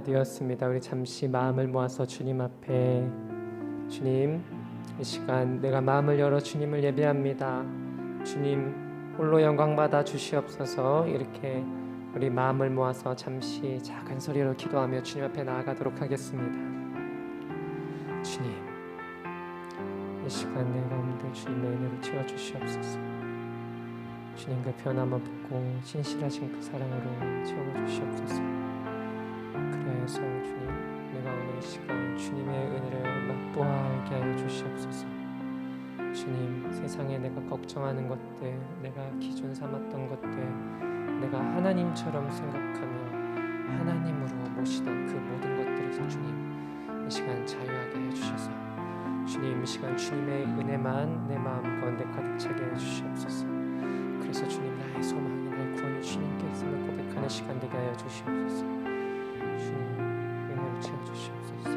되었습니다. 우리 잠시 마음을 모아서 주님 앞에, 주님, 이 시간 내가 마음을 열어 주님을 예배합니다. 주님 홀로 영광 받아 주시옵소서. 이렇게 우리 마음을 모아서 잠시 작은 소리로 기도하며 주님 앞에 나아가도록 하겠습니다. 주님, 이 시간 내 가운데 주님의 은혜를 채워 주시옵소서. 주님 그 변함없고 신실하신 그 사랑으로 채워 주시옵소서. 그래서 주님, 내가 오늘 이 시간 주님의 은혜를 맛보아 알게 하여 주시옵소서. 주님, 세상에 내가 걱정하는 것들, 내가 기준 삼았던 것들, 내가 하나님처럼 생각하며 하나님으로 모시던 그 모든 것들에서 주님, 이 시간 자유하게 해 주셔서 주님, 이 시간 주님의 은혜만 내 마음 가운데 가득 차게 해 주시옵소서. 그래서 주님, 나의 소망이, 나의 구원이 주님께 있음을 고백하는 시간 되게 하여 주시옵소서. 주님, 은혜를 채워주시옵소서.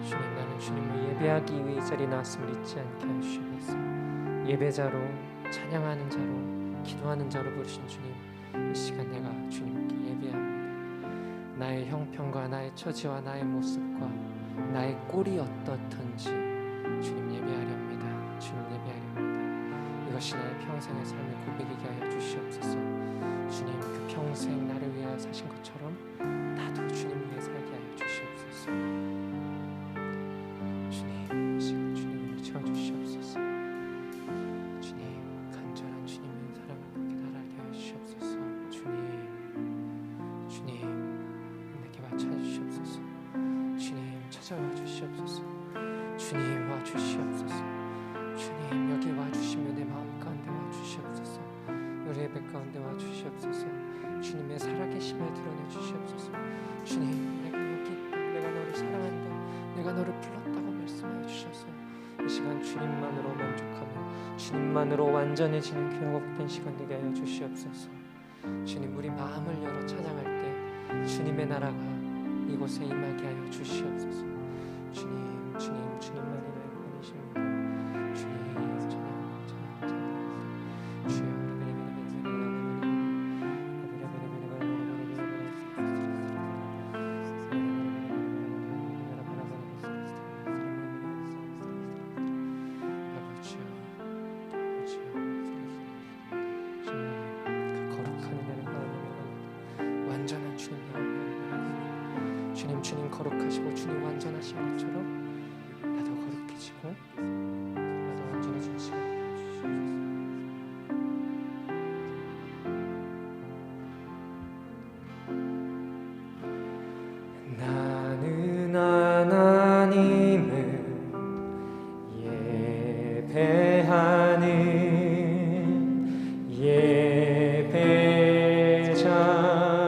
주님, 나는 주님을 예배하기 위해 이 자리에 나왔음을 잊지 않게 해주시옵소서. 예배자로, 찬양하는 자로, 기도하는 자로 부르신 주님, 이 시간 내가 주님께 예배합니다. 나의 형편과 나의 처지와 나의 모습과 나의 꼴이 어떻든지 주님 예배하렵니다. 주님 예배하렵니다. 이것이 나의 평생의 삶의 고백이게 하여 주시옵소서. 주님, 그 평생 나를 위하여 사신 것처럼 나도 주님 위해 살게 하여 주시옵소서. 주님, 이 시간 주님을 채워주시옵소서. 주님, 간절한 주님의 사랑을 그렇게 나라게 하여 주시옵소서. 주님, 내게 찾아주시옵소서. 주님, 찾아와 주시옵소서. 주님, 와 주시옵소서. 주님, 여기 와 주시며 내 마음 가운데 와 주시옵소서. 우리 예배 가운데 와 주시옵소서. 주님의 살아계심을 드러내 주시옵소서. 주님, 내가 여기 있다, 내가 너를 사랑한다, 내가 너를 불렀다고 말씀해 주셔서 이 시간 주님만으로 만족하며 주님만으로 완전해지는 귀한 시간 되게 하여 주시옵소서. 주님, 우리 마음을 열어 찬양할 때 주님의 나라가 이곳에 임하게 하여 주시옵소서. 주님, 주님, 주님만이 나의 구원이십니다. 주님, 찬양, 찬양, 찬양. 주여, 주님 거룩하시고 주님 완전하신 것처럼 나도 거룩해지고 나도 완전해진 시간 주시옵소서. 나는 하나님을 예배하는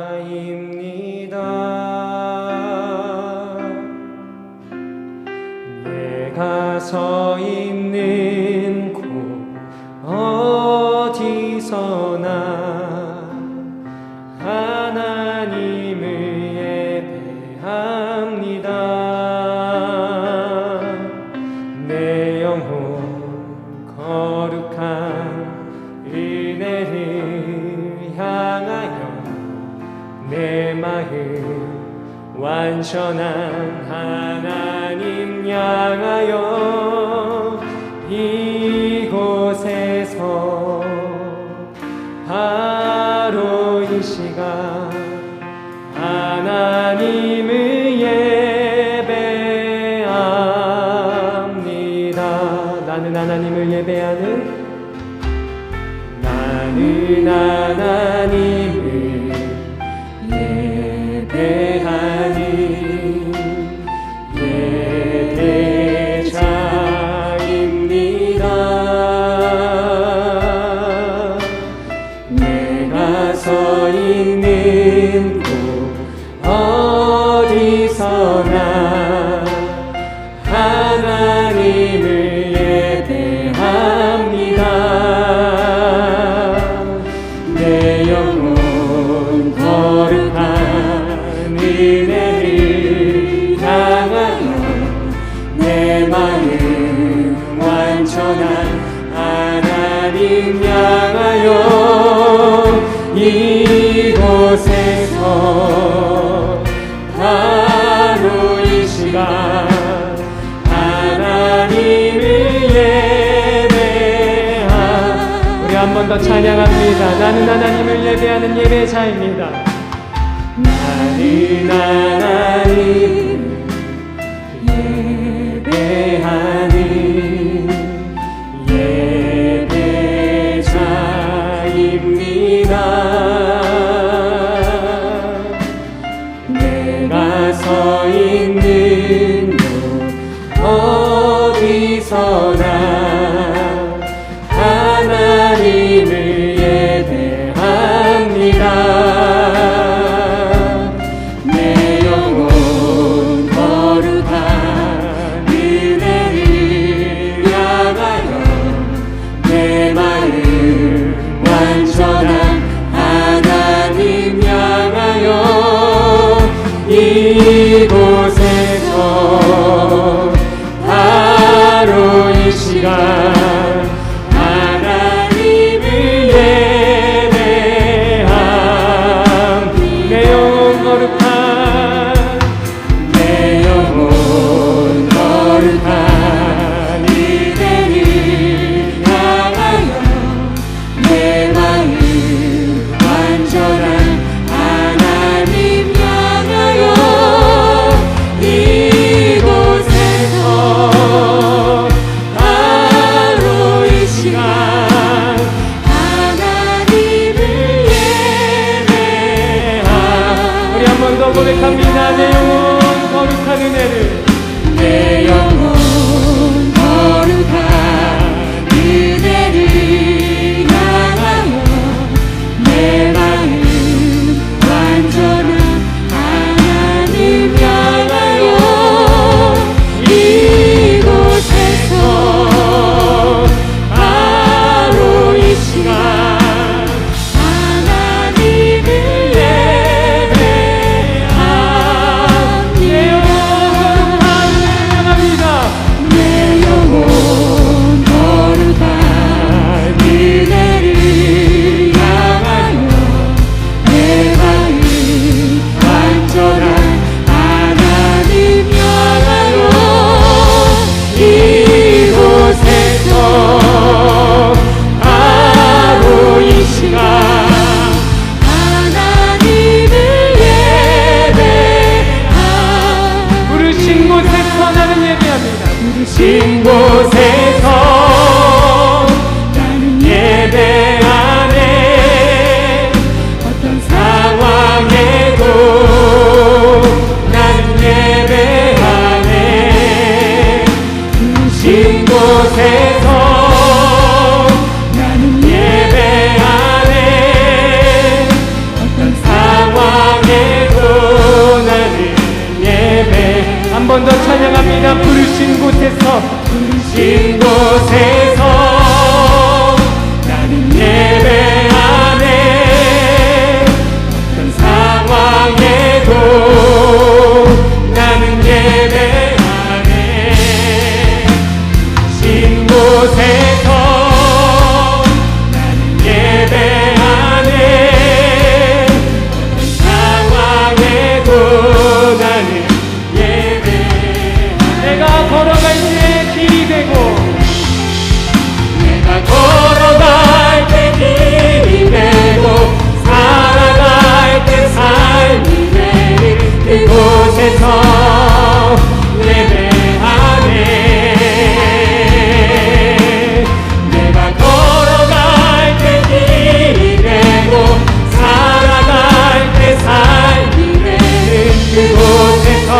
예배자입니다. 내가 서 있는 곳 어디서나 하나님을 예배합니다. 내 영혼 거룩한 은혜를 향하여 내 마음 완전한 하나님 향하여 이곳에서 바로 이 시간 하나님을 예배합니다. 나는 하나님을 예배하는 예배하는 예배자입니다. 내가 서 있는 곳 어디서나 하나님을 예배합니다. 내 영혼 거룩한 은혜를 향하여 내 마음 완전한 하나님 향하여 이곳에서 시간 하나님을 예배하. 우리 한 번 더 찬양합니다. 나는 하나님을 예배하는 예배자입니다. 나는 하나님 예배하는 예배자입니다. 내가 서 있는 곳 어디서나 하나님을 예배합니다. 내 영혼 거룩한 은혜를 향하여 내 마음 완전한 하나님 향하여 이곳에서 바로 이 시간 하나님을 예배함. 내 영혼 거룩한 은혜를 향하여 내 마음 완전한 하나님 향하여 이곳에서 바로 이 시간 하나님을 예배함. 우리 한 번 더 고백합니다. 내 영혼 거룩한 은혜를 내 영혼 거룩한 은혜를 향하여 내 마음 완전한 하나님 향하여 이곳에서 바로 이 시간 하나님을 예배함. 내 영혼 찬양합니다. 내 영혼 거룩한 은혜를 향하여 내 마음 완전한 하나님 향하여 이곳에서 바로 이 시간 하나님을 예배함. 부르신 곳에서 나는 예배합니다. 부르신 곳에서 나는 예배하네. 어떤 상황에도 나는 예배하네. 부르신 곳에서 나는 예배하네. 어떤 상황에도 나는 예배. 한 번 더 찬양합니다. 부르신 곳에서 부르신 곳에서 나는 예배하네. 어떤 상황에도 나는 예배하네. 부르신 곳에서 나는 예배하네. 어떤 상황에도 나는 예배. 내가 걸어갈 때 길이 되고 내가 걸어갈 때 길이 되고 살아갈 때 삶이 되는 그곳에서 예배하네. 내가 걸어갈 때 길이 되고 살아갈 때 삶이 되는 그곳에서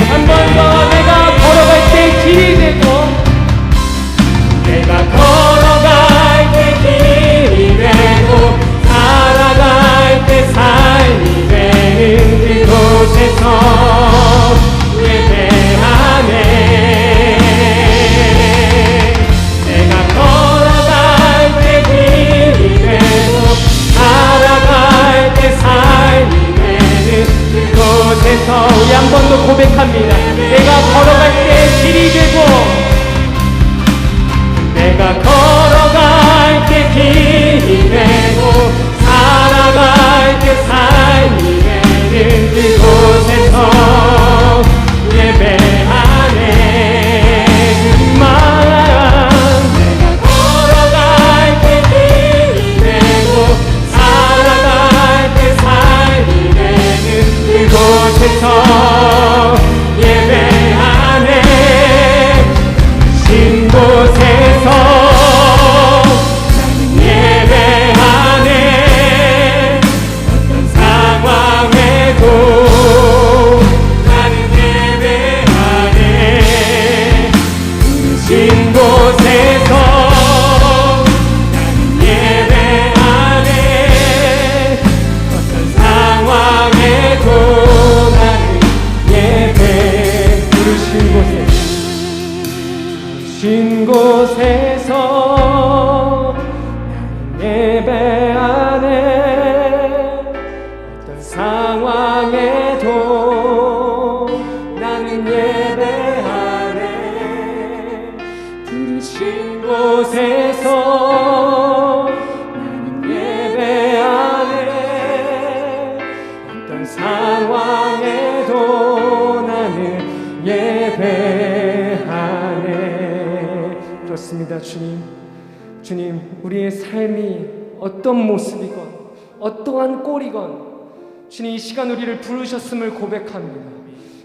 한 번 더 내가 걸어갈 때 길이 되고 내가 걸어갈 때 길이 되고 살아갈 때 삶이 되는 그곳에서 예배하네. 내가 걸어갈 때 길이 되고 살아갈 때 삶이 되는 그곳에서 우리 한 번 더 고백합니다. 내가 걸어갈 때 길이 되고 내가 걸어갈 때 길이 되고 살아갈 때 삶이 되는 그곳에서 곳에서 예배하네 신 곳에서 예배하네 어떤 상황에도 나는 예배하네 신 곳에서 나는 예배하네 어떤 상황에도 나는 예배 부르신 곳에서 신 곳에서 예배하네 어떤 상황에도 나는 예배하네 부르신 곳에서 나는 예배하네 어떤 상황에도 나는 예배하네. 그렇습니다. 주님, 우리의 삶이 어떤 모습이건 어떠한 꼴이건 주님 이 시간 우리를 부르셨음을 고백합니다.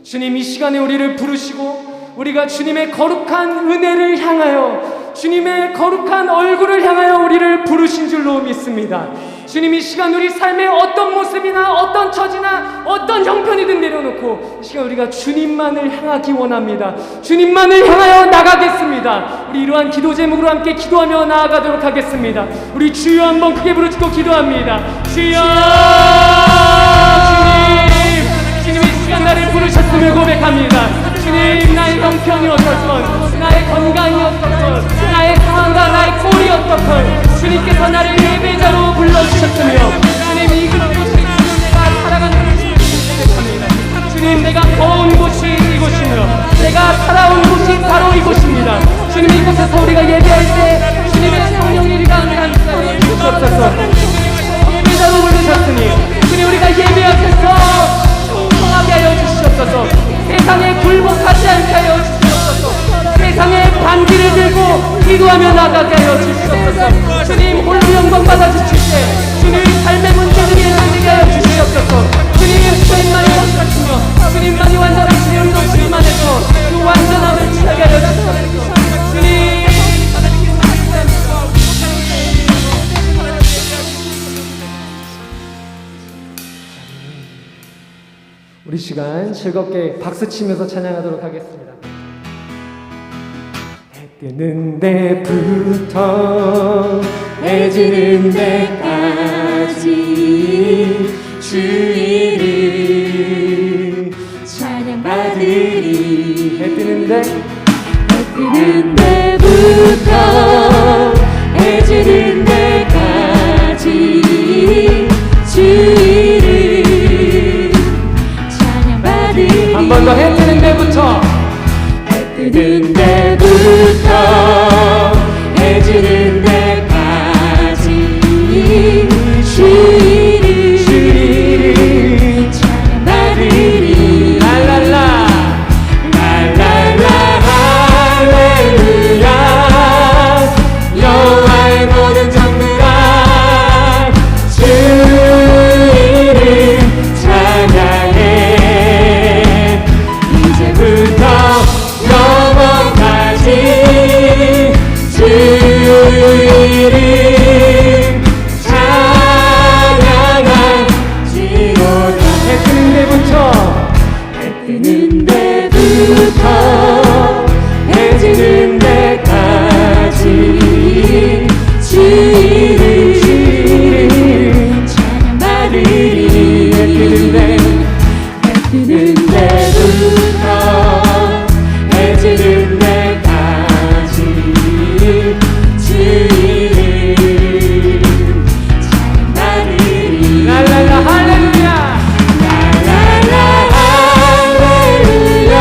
주님 이 시간에 우리를 부르시고 우리가 주님의 거룩한 은혜를 향하여 주님의 거룩한 얼굴을 향하여 우리를 부르신 줄로 믿습니다. 주님 이 시간 우리 삶의 어떤 모습이나 어떤 처지나 어떤 형편이든 내려놓고 이 시간 우리가 주님만을 향하기 원합니다. 주님만을 향하여 나가겠습니다. 우리 이러한 기도 제목으로 함께 기도하며 나아가도록 하겠습니다. 우리 주여 한번 크게 부르짖고 기도합니다. 주여 주님 이 시간 나를 부르셨음을 고백합니다. 주님 나의 형편이 어떻건 나의 건강이 어떻건 나의 상황과 나의 꼴이 어떻건 주님께서 나를 예배자로 불러주셨으며 주님 이 곳이 내가 살아가는 곳이 고백합니다. 주님 내가 거운 곳이 이곳이며 내가 살아온 곳이 바로 이곳입니다. 주님 이곳에서 우리가 예배할 때 주님의 성령이 우리 가운데 함께하여 주옵소서. 예배자로 부르셨으니 주님 우리가 예배 앞에서 통하게 하여 주시옵소서. 세상에 굴복하지 않게 하여 주시옵소서. 세상의 반기를 들고 기도하며 나가게 하여 주시옵소서. 주님 홀로 영광 받아 주실 때 주님 삶의 문제들이 해결되게 하여 주시옵소서. 주님 주님만이 완전하시며 주님만이 완전하시니 우리도 주님 안에서 그 완전함을 취하게 하여 주시옵소서. 주님 우리 시간 즐겁게 박수치면서 찬양하도록 하겠습니다. 해 뜨는 데부터 해 지는 데까지 주 이름 찬양받으리. 해 뜨는 데부터 해 지는 데까지 주 이름 한 번 더 해 뜨는 데부터 해 뜨는 데부터 해 지는 데까지 주 이름 찬양받으리. 랄랄라 랄랄라 할렐루야 여호와의 모든 정들아 주 이름 찬양해 이제부터 영원까지 주 이름 찬양할지로다. 해 뜨는 데부터 해 지는 데까지 주 이름 찬양받으리. 해 뜨는 데부터 해 지는 데까지 주 이름 찬양받으리. 랄랄라 할렐루야 랄랄라 할렐루야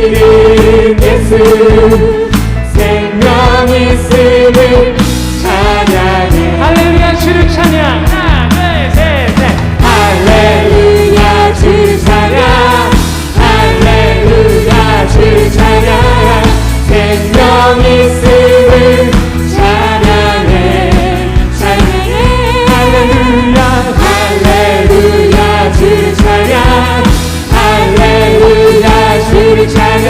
되시는 예수 생명 있음을 찬양해. 할렐루야 주를 찬양. 하나 둘 셋 넷. 할렐루야 주를 찬양. 할렐루야 주를 찬양. 생명 있음을 찬양해. 찬양해. 할렐루야 할렐루야 주를 찬양. 할렐루야 주를 찬양.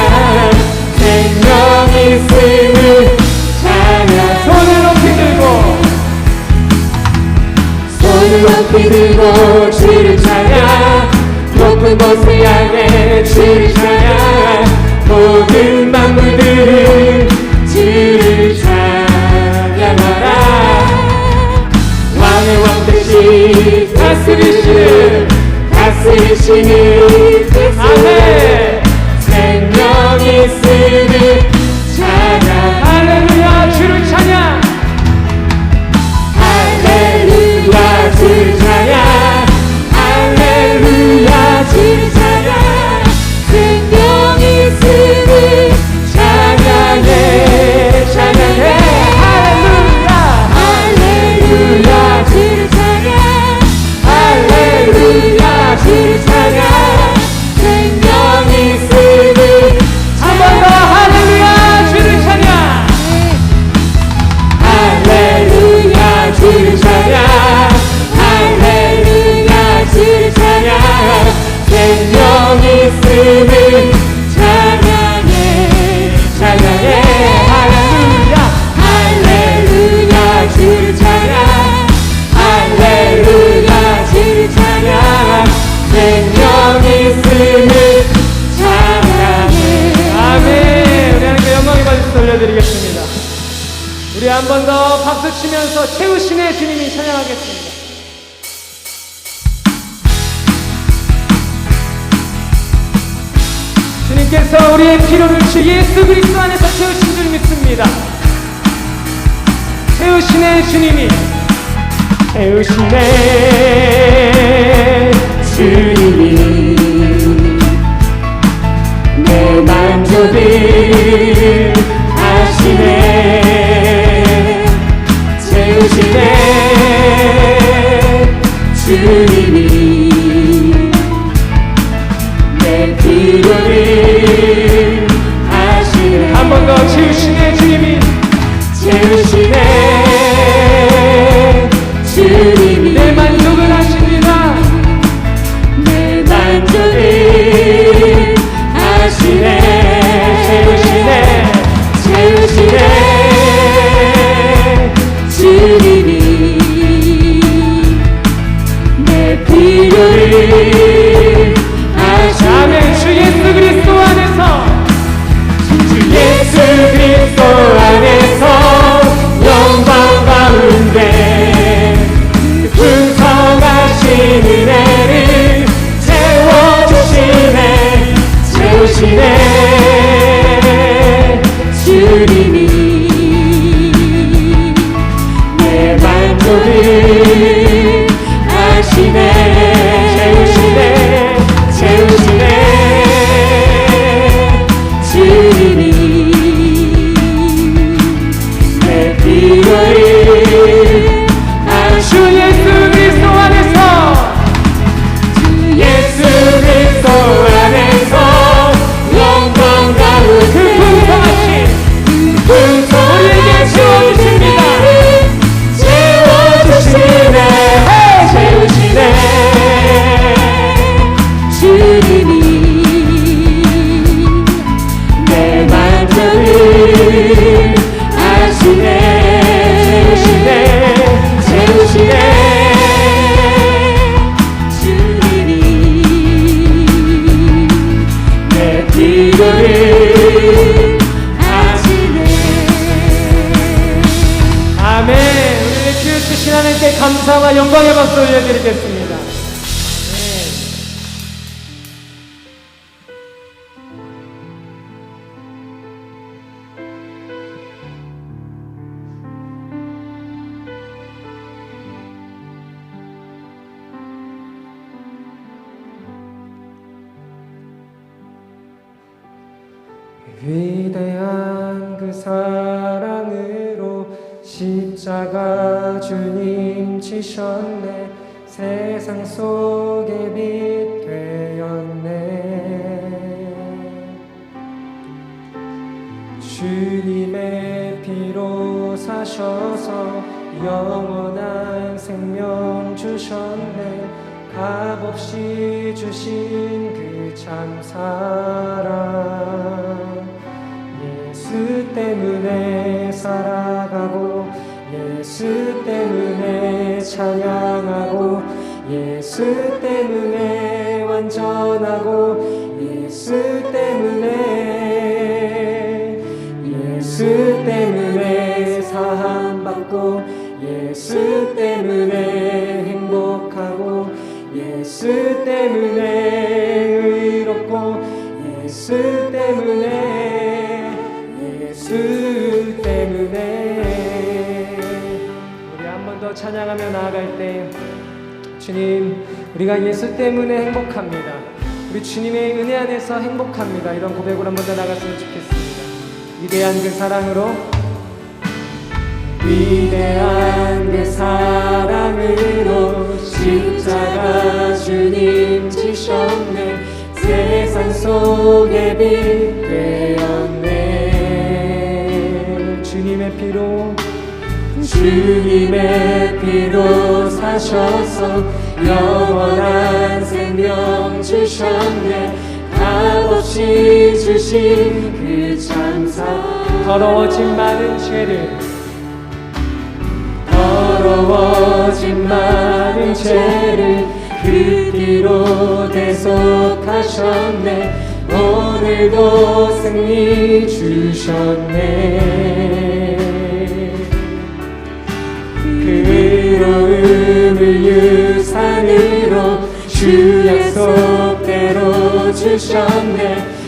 생명 있음을 찬양. 손을 높이 들고 손을 높이 들고 주를 찬양. 높은 곳을 향해 주를 찬양. 모든 만물들은 주를 찬양하라. 왕의 왕 대신 다스리시는 아멘. 생명 있음을 찬양. 할렐루야 주를 찬양. 할렐루야 주를 찬양. 할렐루야 주를 찬양. 생명 있음을 찬양해. 찬양해. 할렐루야 할렐루야 주를 찬양. 할렐루야 주를 찬양. 생명 있음을 한 번 더. 할렐루야 주를 찬양. 할렐루야 주를 찬양. 할렐루야 주를 찬양. 생명 있음을 찬양해. 찬양해. 할렐루야 할렐루야 주를 찬양. 할렐루야 주를 찬양. 생명 있음을 찬양해. 아멘. 우리 하나님께 영광의 박수 돌려드리겠습니다. 우리 한 번 더 박수 치면서 채우심의 주님이 찬양하겠습니다. 주님께서 우리의 피로를 주 예수 그리스도 안에서 채우신 줄 믿습니다. 채우심의 주님이 채우심의 주님이 내 만족을 하시네. 채우시네 주님이 내 필요를 하시네. 한 번 더. 채우시네 주님이 채우시네 주님이 내 만족을 하십니다. 내 만족을 하시네. 채우시네 채우시네 주님이 내 필요를 하시네. 주 예수 그리스도 안에서 주 예수 그리스도 안에서 영광 가운데 풍성하신 은혜를 채워주시네. 채우시네 주님이 내 만족을 하시네. 채우시네 채우시네 주님이 내 필요를 주 예수 그리스도 안에서 주 예수 그리스도 안에서 영광 가운데 그 풍성하신 우리에게 채워주십니다. 채워주시네 채우시네 주님이 내 만족을 하시네. 채우시네 채우시네 주님이 내 필요를 하시네. 아멘. 우리 키우시신 하나님께 감사와 영광의 박수 올려드리겠습니다. 위대한 그 사랑으로 십자가 주님 지셨네. 세상 속에 빛 되었네. 주님의 피로 사셔서 영원한 생명 주셨네. 값없이 주신 그 참 사랑. 예수 때문에 살아가고 예수 때문에 찬양하고 예수 때문에 완전하고 예수 때문에 사함받고 예수 때문에 행복하고 예수 때문에 의롭고 예수 때문에 우리 한 번 더 찬양하며 나아갈 때 주님, 우리가 예수 때문에 행복합니다. 우리 주님의 은혜 안에서 행복합니다. 이런 고백으로 한 번 더 나갔으면 좋겠습니다. 위대한 그 사랑으로 위대한 그 사랑으로 십자가 주님 지셨네. 세상 속에 빛 되었네. 주님의 피로 사셔서 영원한 생명 주셨네. 값없이 주신 그 참사. 더러워진 많은 죄를 그 피로 대속하셨네. 오늘도 승리 주셨네. 그 의로움을 유산으로 주 약속대로 주셨네.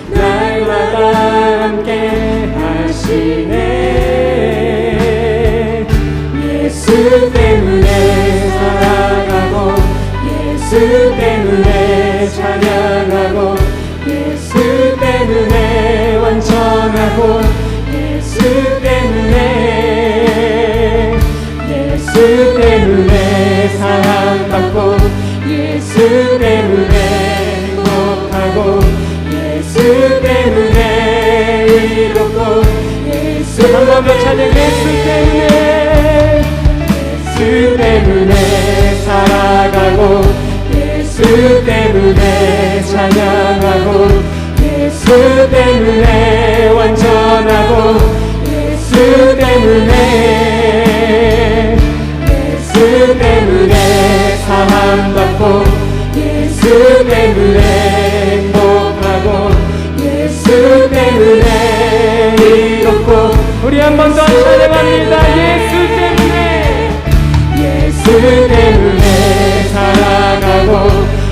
날마다 함께 하시네. 예수 때문에 살아가고 예수 때문에 찬양하고 예수 때문에 완전하고 예수 때문에 사랑받고 예수 때문에 행복하고 예수 때문에 의롭고 예수 한 번 더 찬양. 예수 때문에 살아가고 예수 때문에 찬양하고 예수 때문에 완전하고 예수 때문에 사랑받고 예수 때문에 행복하고 예수 때문에 의롭고 우리 한 번 더 찬양합니다. 예수 때문에 살아가고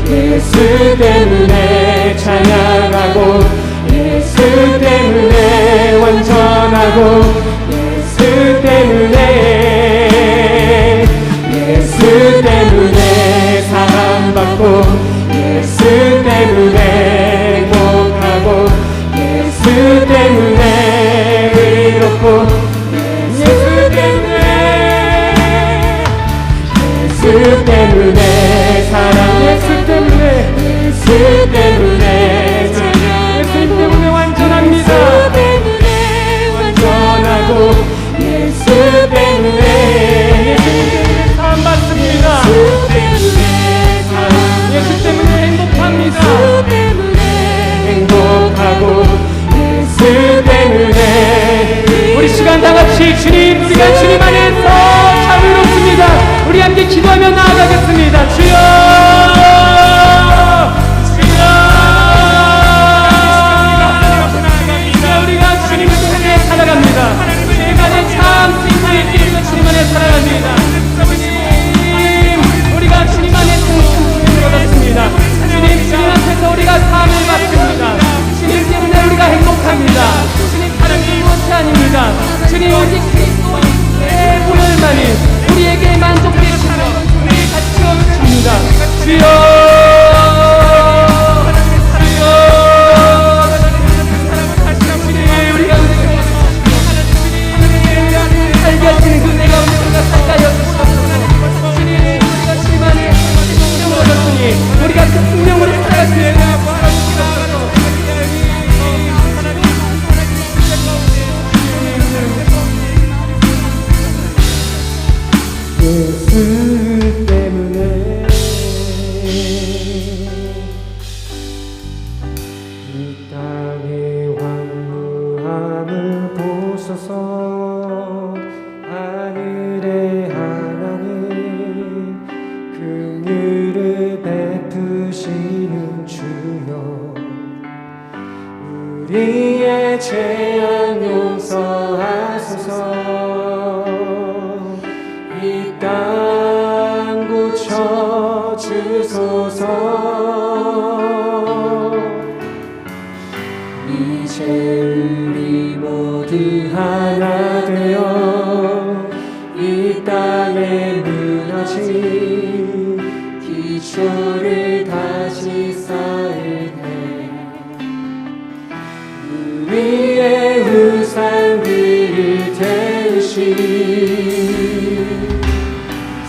예수 때문에 찬양하고 예수 때문에 완전하고 예수 때문에 사랑받고 예수 때문에 행복하고 예수 때문에 의롭고 예수 때문에 사랑 예수 때문에 찬양 예수 때문에 완전합니다. 완전하고 예수 때문에 사랑받습니다. 예수 때문에 행복합니다. 행복하고 예수 때문에 우리 시간 다같이 주님, 우리가 주님 안에서 참 의롭습니다. 우리 함께 기도하며 나아가겠습니다. 주여 우리가 주님을 향해 살아갑니다. 시간에 참 승리의 길로 주님 안에 살아갑니다. 우리가 주님 안에 승리를 얻었습니다. 주님 앞에서 우리가 삶을 받습니다. 주님 때문에 우리가 행복합니다. 주님 다른 무엇이 아닙니다. 주님 오직 그리스도의 보혈만이 우리에게 만족되시며 우리의 가치가 주십니다. 내 죄악 용서하소서. 이 땅 고쳐주소서. 이제 우리 모두 하나 되어 이 땅에 무너진 기초를 다시 쌓을 때 우리의 우상들을 태우신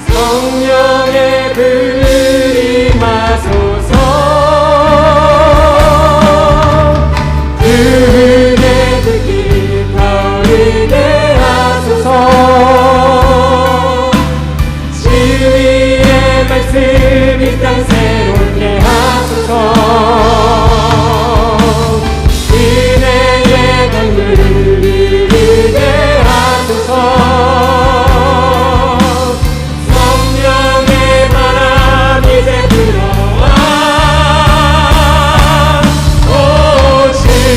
성령의 불을 임하소서. 그의 불길 타오르게 하소서. 진리의 말씀 이 땅 새롭게 하소서. 은혜의 강물을 흐르게 하소서. 성령의 바람 이제 불어와. 오 주의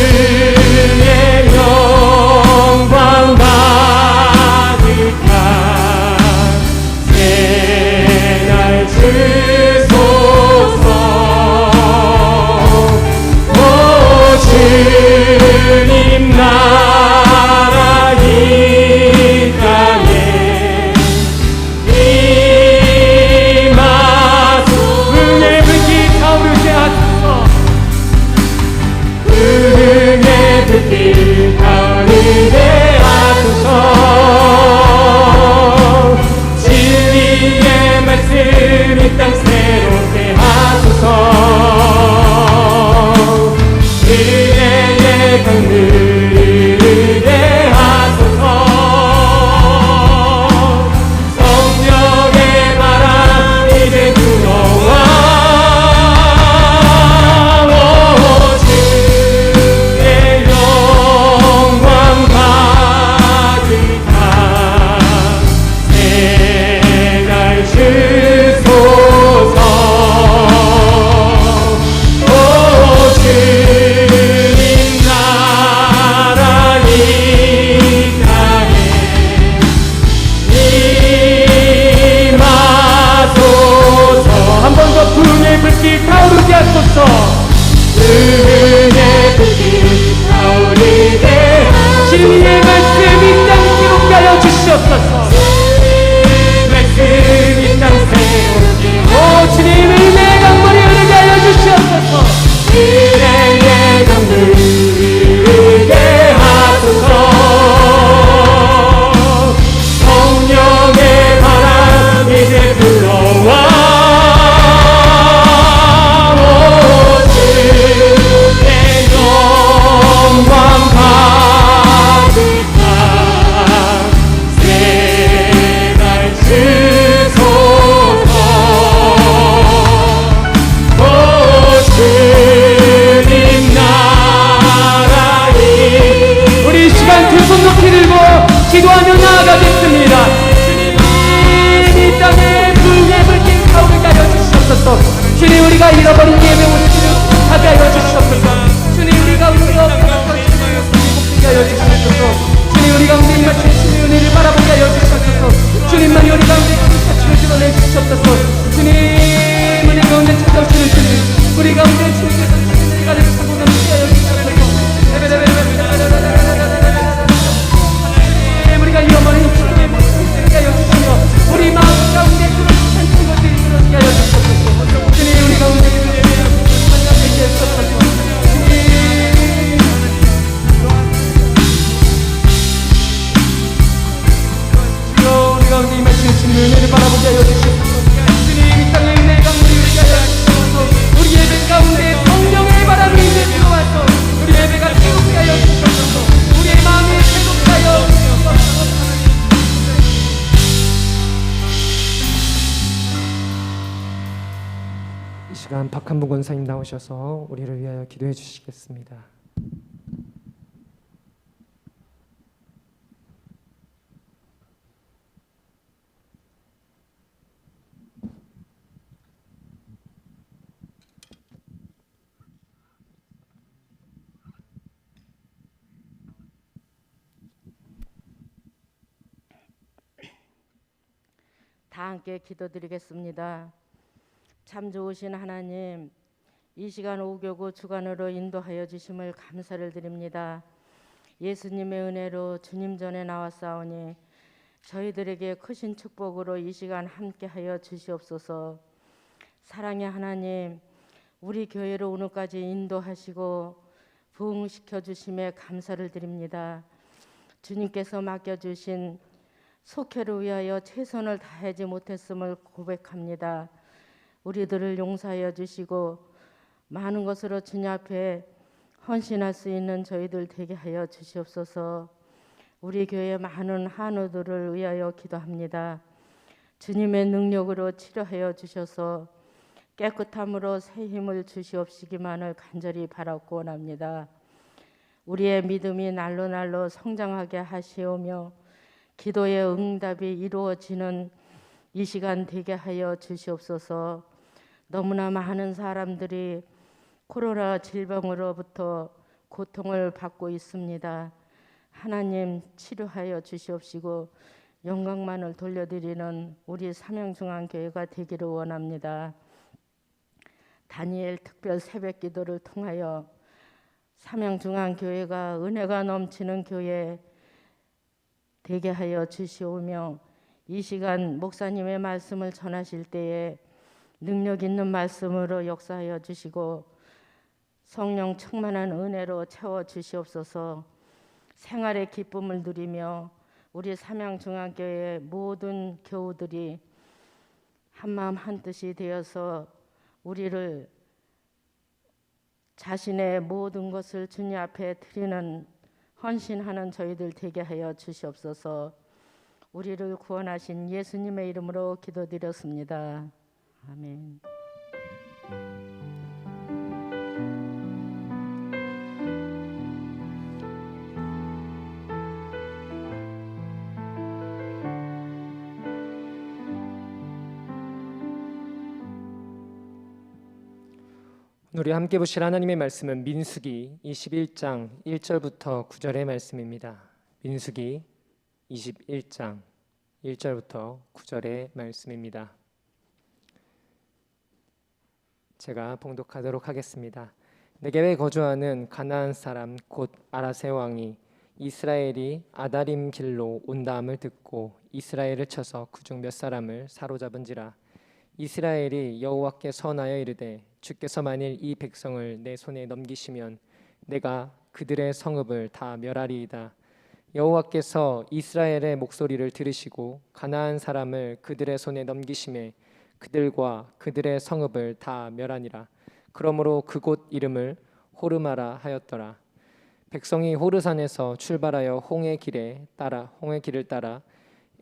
영광 가득한 새날 주소서. 오 주님 나라 이 땅에 임하소서. 은혜의 불길 타오르게 하소서. 은혜의 불길 타오르게 하소서. 진리의 말씀 이 땅 새롭게 하소서. 은혜의 강물 흐르게 하소서. 성령의 바람 이제 불어와. 오 주의 영광 가득한 새날 주소서. 오 주님 나라 이 땅에 임하소서. 한 번 더 은혜의 불길 타오르게 하소서. 은혜의 불길 타오르게 진리의 말씀 이 땅 기록게 하여 주시옵소서. 말씀 이 땅 새롭게 오 주님 은혜의 강물이 흐르게 하여 주시옵소서. 은혜의 강물 흐르게 하소서. 성령의 바람 이제 불어와. 오 주의 영광 가득한 새날 주소서. 오 주님 나라 이 우리 이 시간 두 손 높이 들고 기도하며 나아가겠습니다. 주님 이 땅에 불의 불길 타오르게 하여 주시옵소서. 주님 우리가 잃어버린 예배 모습을 하게 하여 주시옵소서. 주님 우리 가운데 엎어져 주님을 복되게 하여 주시옵소서. 주님 우리 가운데 임하신 주님의 은혜를 바라보게 하여 주시옵소서. 주님만이 우리 가운데 가치를 드러내 주시옵소서. 주님 은혜 가운데 찾아오시는 주님 우리 가운데 주님께서 주님의 가를 차고 넘치게 하여 주시옵소서. 우리가 잃어버린 주님의 모습을 되게 하여 주시며 우리 마음 가운데 그런 찬송 것들이 들어지게 하여 주시옵소서. 주님 우리 가운데 그들의 하나님 앞에 계시옵소서. 주님 주여 우리 가운데 임하시는 주님의 은혜를 바라보게 하여 주시옵소서. 주님 이 땅에 은혜의 강물이 흐르게 하여 주시옵소서. 우리 예배 가운데 성령의 바람이 이제 들어와서 우리 예배가 새롭게 하여 주시옵소서. 우리의 마음이 새롭게 하여 주시옵소서. 이 시간 박한부 권사님 나오셔서 우리를 위하여 기도해 주시겠습니다. 다 함께 기도드리겠습니다. 참 좋으신 하나님, 이 시간 오교구 주간으로 인도하여 주심을 감사를 드립니다. 예수님의 은혜로 주님 전에 나왔사오니 저희들에게 크신 축복으로 이 시간 함께하여 주시옵소서. 사랑의 하나님, 우리 교회로 오늘까지 인도하시고 부흥시켜 주심에 감사를 드립니다. 주님께서 맡겨주신 속회를 위하여 최선을 다하지 못했음을 고백합니다. 우리들을 용서하여 주시고 많은 것으로 주님 앞에 헌신할 수 있는 저희들 되게 하여 주시옵소서. 우리 교회 많은 한우들을 위하여 기도합니다. 주님의 능력으로 치료하여 주셔서 깨끗함으로 새 힘을 주시옵시기만을 간절히 바라고 원합니다. 우리의 믿음이 날로 날로 성장하게 하시오며 기도의 응답이 이루어지는 이 시간 되게 하여 주시옵소서. 너무나 많은 사람들이 코로나 질병으로부터 고통을 받고 있습니다. 하나님 치료하여 주시옵시고 영광만을 돌려드리는 우리 삼양중앙교회가 되기를 원합니다. 다니엘 특별 새벽 기도를 통하여 삼양중앙교회가 은혜가 넘치는 교회 되게 하여 주시오며 이 시간 목사님의 말씀을 전하실 때에 능력 있는 말씀으로 역사하여 주시고 성령 충만한 은혜로 채워 주시옵소서. 생활의 기쁨을 누리며 우리 삼양중앙교회 모든 교우들이 한마음 한뜻이 되어서 우리를 자신의 모든 것을 주님 앞에 드리는 헌신하는 저희들 되게 하여 주시옵소서. 우리를 구원하신 예수님의 이름으로 기도드렸습니다. 아멘. 우리 함께 보실 하나님의 말씀은 민수기 21장 1절부터 9절의 말씀입니다. 민수기 21장 1절부터 9절의 말씀입니다. 제가 봉독하도록 하겠습니다. 네겝에 거주하는 가나안 사람 곧 아라세 왕이 이스라엘이 아다림 길로 온다함을 듣고 이스라엘을 쳐서 그중 몇 사람을 사로잡은지라. 이스라엘이 여호와께 선하여 이르되 주께서 만일 이 백성을 내 손에 넘기시면 내가 그들의 성읍을 다 멸하리이다. 여호와께서 이스라엘의 목소리를 들으시고 가나안 사람을 그들의 손에 넘기심에 그들과 그들의 성읍을 다 멸하니라. 그러므로 그곳 이름을 호르마라 하였더라. 백성이 호르산에서 출발하여 홍해 길을 따라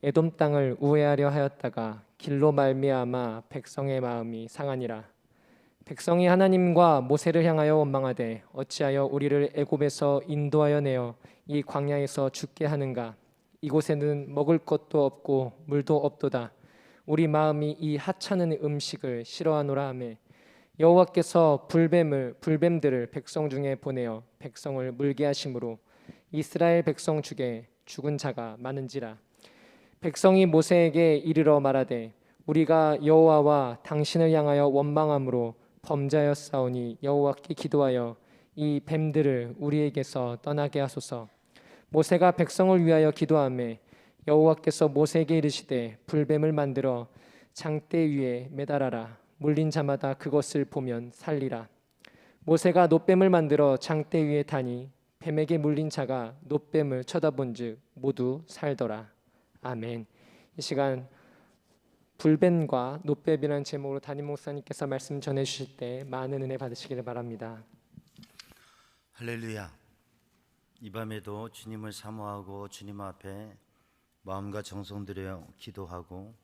에돔 땅을 우회하려 하였다가 길로 말미암아 백성의 마음이 상하니라. 백성이 하나님과 모세를 향하여 원망하되 어찌하여 우리를 애굽에서 인도하여 내어 이 광야에서 죽게 하는가? 이곳에는 먹을 것도 없고 물도 없도다. 우리 마음이 이 하찮은 음식을 싫어하노라 하매 여호와께서 불뱀들을 백성 중에 보내어 백성을 물게 하심으로 이스라엘 백성 중에 죽은 자가 많은지라. 백성이 모세에게 이르러 말하되 우리가 여호와와 당신을 향하여 원망함으로 범죄하였사오니 여호와께 기도하여 이 뱀들을 우리에게서 떠나게 하소서. 모세가 백성을 위하여 기도하매 여호와께서 모세에게 이르시되 불뱀을 만들어 장대 위에 매달아라. 물린 자마다 그것을 보면 살리라. 모세가 놋뱀을 만들어 장대 위에 다니 뱀에게 물린 자가 놋뱀을 쳐다본즉 모두 살더라. 아멘. 이 시간 불뱀과 놋뱀이라는 제목으로 담임 목사님께서 말씀 전해주실 때 많은 은혜 받으시기를 바랍니다. 할렐루야. 이 밤에도 주님을 사모하고 주님 앞에 마음과 정성 들여 기도하고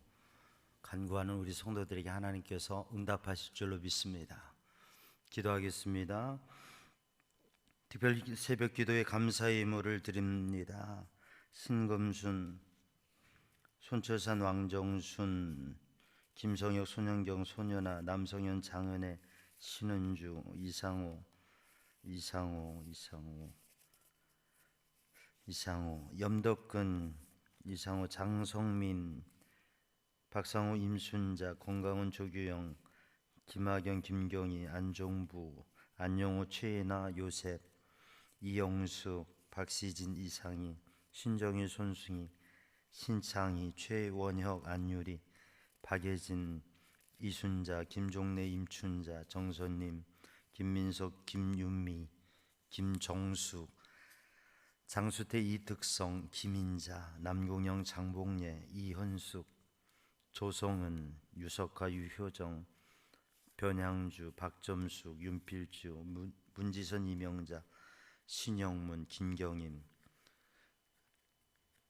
간구하는 우리 성도들에게 하나님께서 응답하실 줄로 믿습니다. 기도하겠습니다. 특별 새벽 기도에 감사의 예물을 드립니다. 신금순, 손철산 왕정순, 김성혁, 손영경, 소년아, 남성현, 장은혜, 신은주, 이상호, 염덕근, 이상호, 장성민, 박상우, 임순자, 권강훈, 조규영, 김하경, 김경희, 안종부, 안영호, 최애나, 요셉, 이영숙, 박시진, 이상희, 신정희, 손승희, 신창희, 최원혁, 안유리, 박예진, 이순자, 김종래, 임춘자, 정선님, 김민석, 김윤미, 김정숙, 장수태, 이득성, 김인자, 남공영, 장봉예, 이현숙, 조성은, 유석화, 유효정, 변향주, 박점숙, 윤필주, 문지선, 이명자, 신영문, 김경임,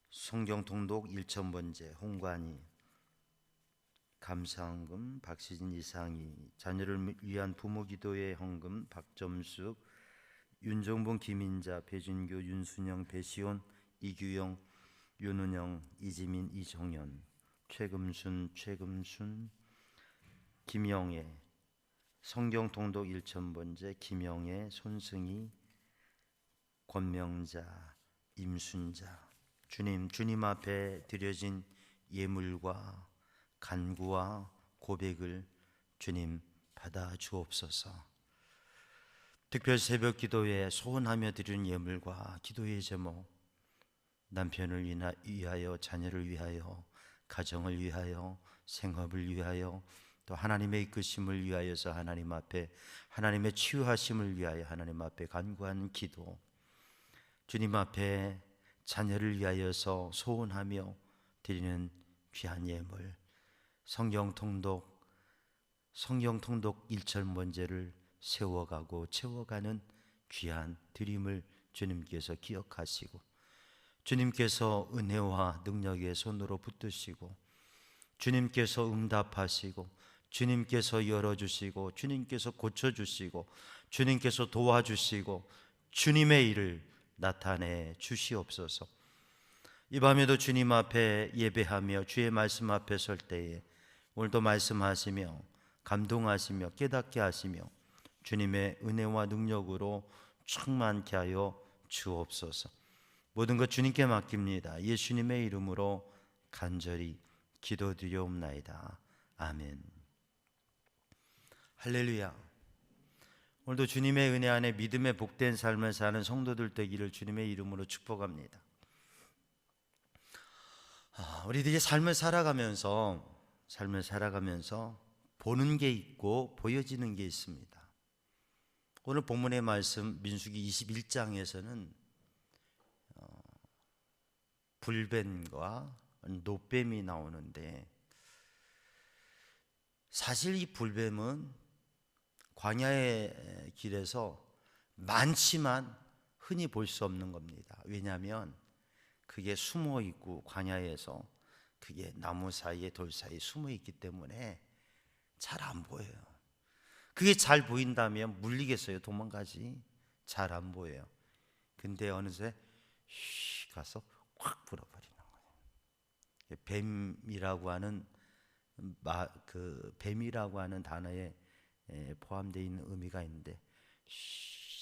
송경통독 1,000번째, 홍관희, 감사헌금, 박시진, 이상희, 자녀를 위한 부모기도회 헌금, 박점숙, 윤정봉, 김인자, 배준교, 윤순영, 배시온, 이규영, 윤은영, 이지민, 이정현, 최금순, 김영애, 성경통독 1,000번째, 김영애, 손승희, 권명자, 임순자. 주님 앞에 드려진 예물과 간구와 고백을 주님 받아 주옵소서. 특별 새벽 기도에 소원하며 드리는 예물과 기도의 제목, 남편을 위하여, 자녀를 위하여, 가정을 위하여, 생업을 위하여, 또 하나님의 이끄심을 위하여서 하나님 앞에, 하나님의 치유하심을 위하여 하나님 앞에 간구하는 기도, 주님 앞에 자녀를 위하여서 소원하며 드리는 귀한 예물, 성경통독 1,000번째를 세워가고 채워가는 귀한 드림을 주님께서 기억하시고, 주님께서 은혜와 능력의 손으로 붙드시고, 주님께서 응답하시고, 주님께서 열어주시고, 주님께서 고쳐주시고, 주님께서 도와주시고, 주님의 일을 나타내 주시옵소서. 이 밤에도 주님 앞에 예배하며 주의 말씀 앞에 설 때에 오늘도 말씀하시며 감동하시며 깨닫게 하시며 주님의 은혜와 능력으로 충만케 하여 주옵소서. 모든 것 주님께 맡깁니다. 예수님의 이름으로 간절히 기도드리옵나이다. 아멘. 할렐루야. 오늘도 주님의 은혜 안에 믿음의 복된 삶을 사는 성도들 되기를 주님의 이름으로 축복합니다. 우리들이 삶을 살아가면서 보는 게 있고 보여지는 게 있습니다. 오늘 본문의 말씀 민수기 21장에서는 불뱀과 노뱀이 나오는데, 사실 이 불뱀은 광야의 길에서 많지만 흔히 볼 수 없는 겁니다. 왜냐하면 그게 숨어 있고, 광야에서 그게 나무 사이에 돌 사이에 숨어 있기 때문에 잘 안 보여요. 그게 잘 보인다면 물리겠어요? 도망가지. 잘 안 보여요. 근데 어느새 휘 가서 확 불어버리는 거예요. 뱀이라고 하는 단어에 포함되어 있는 의미가 있는데,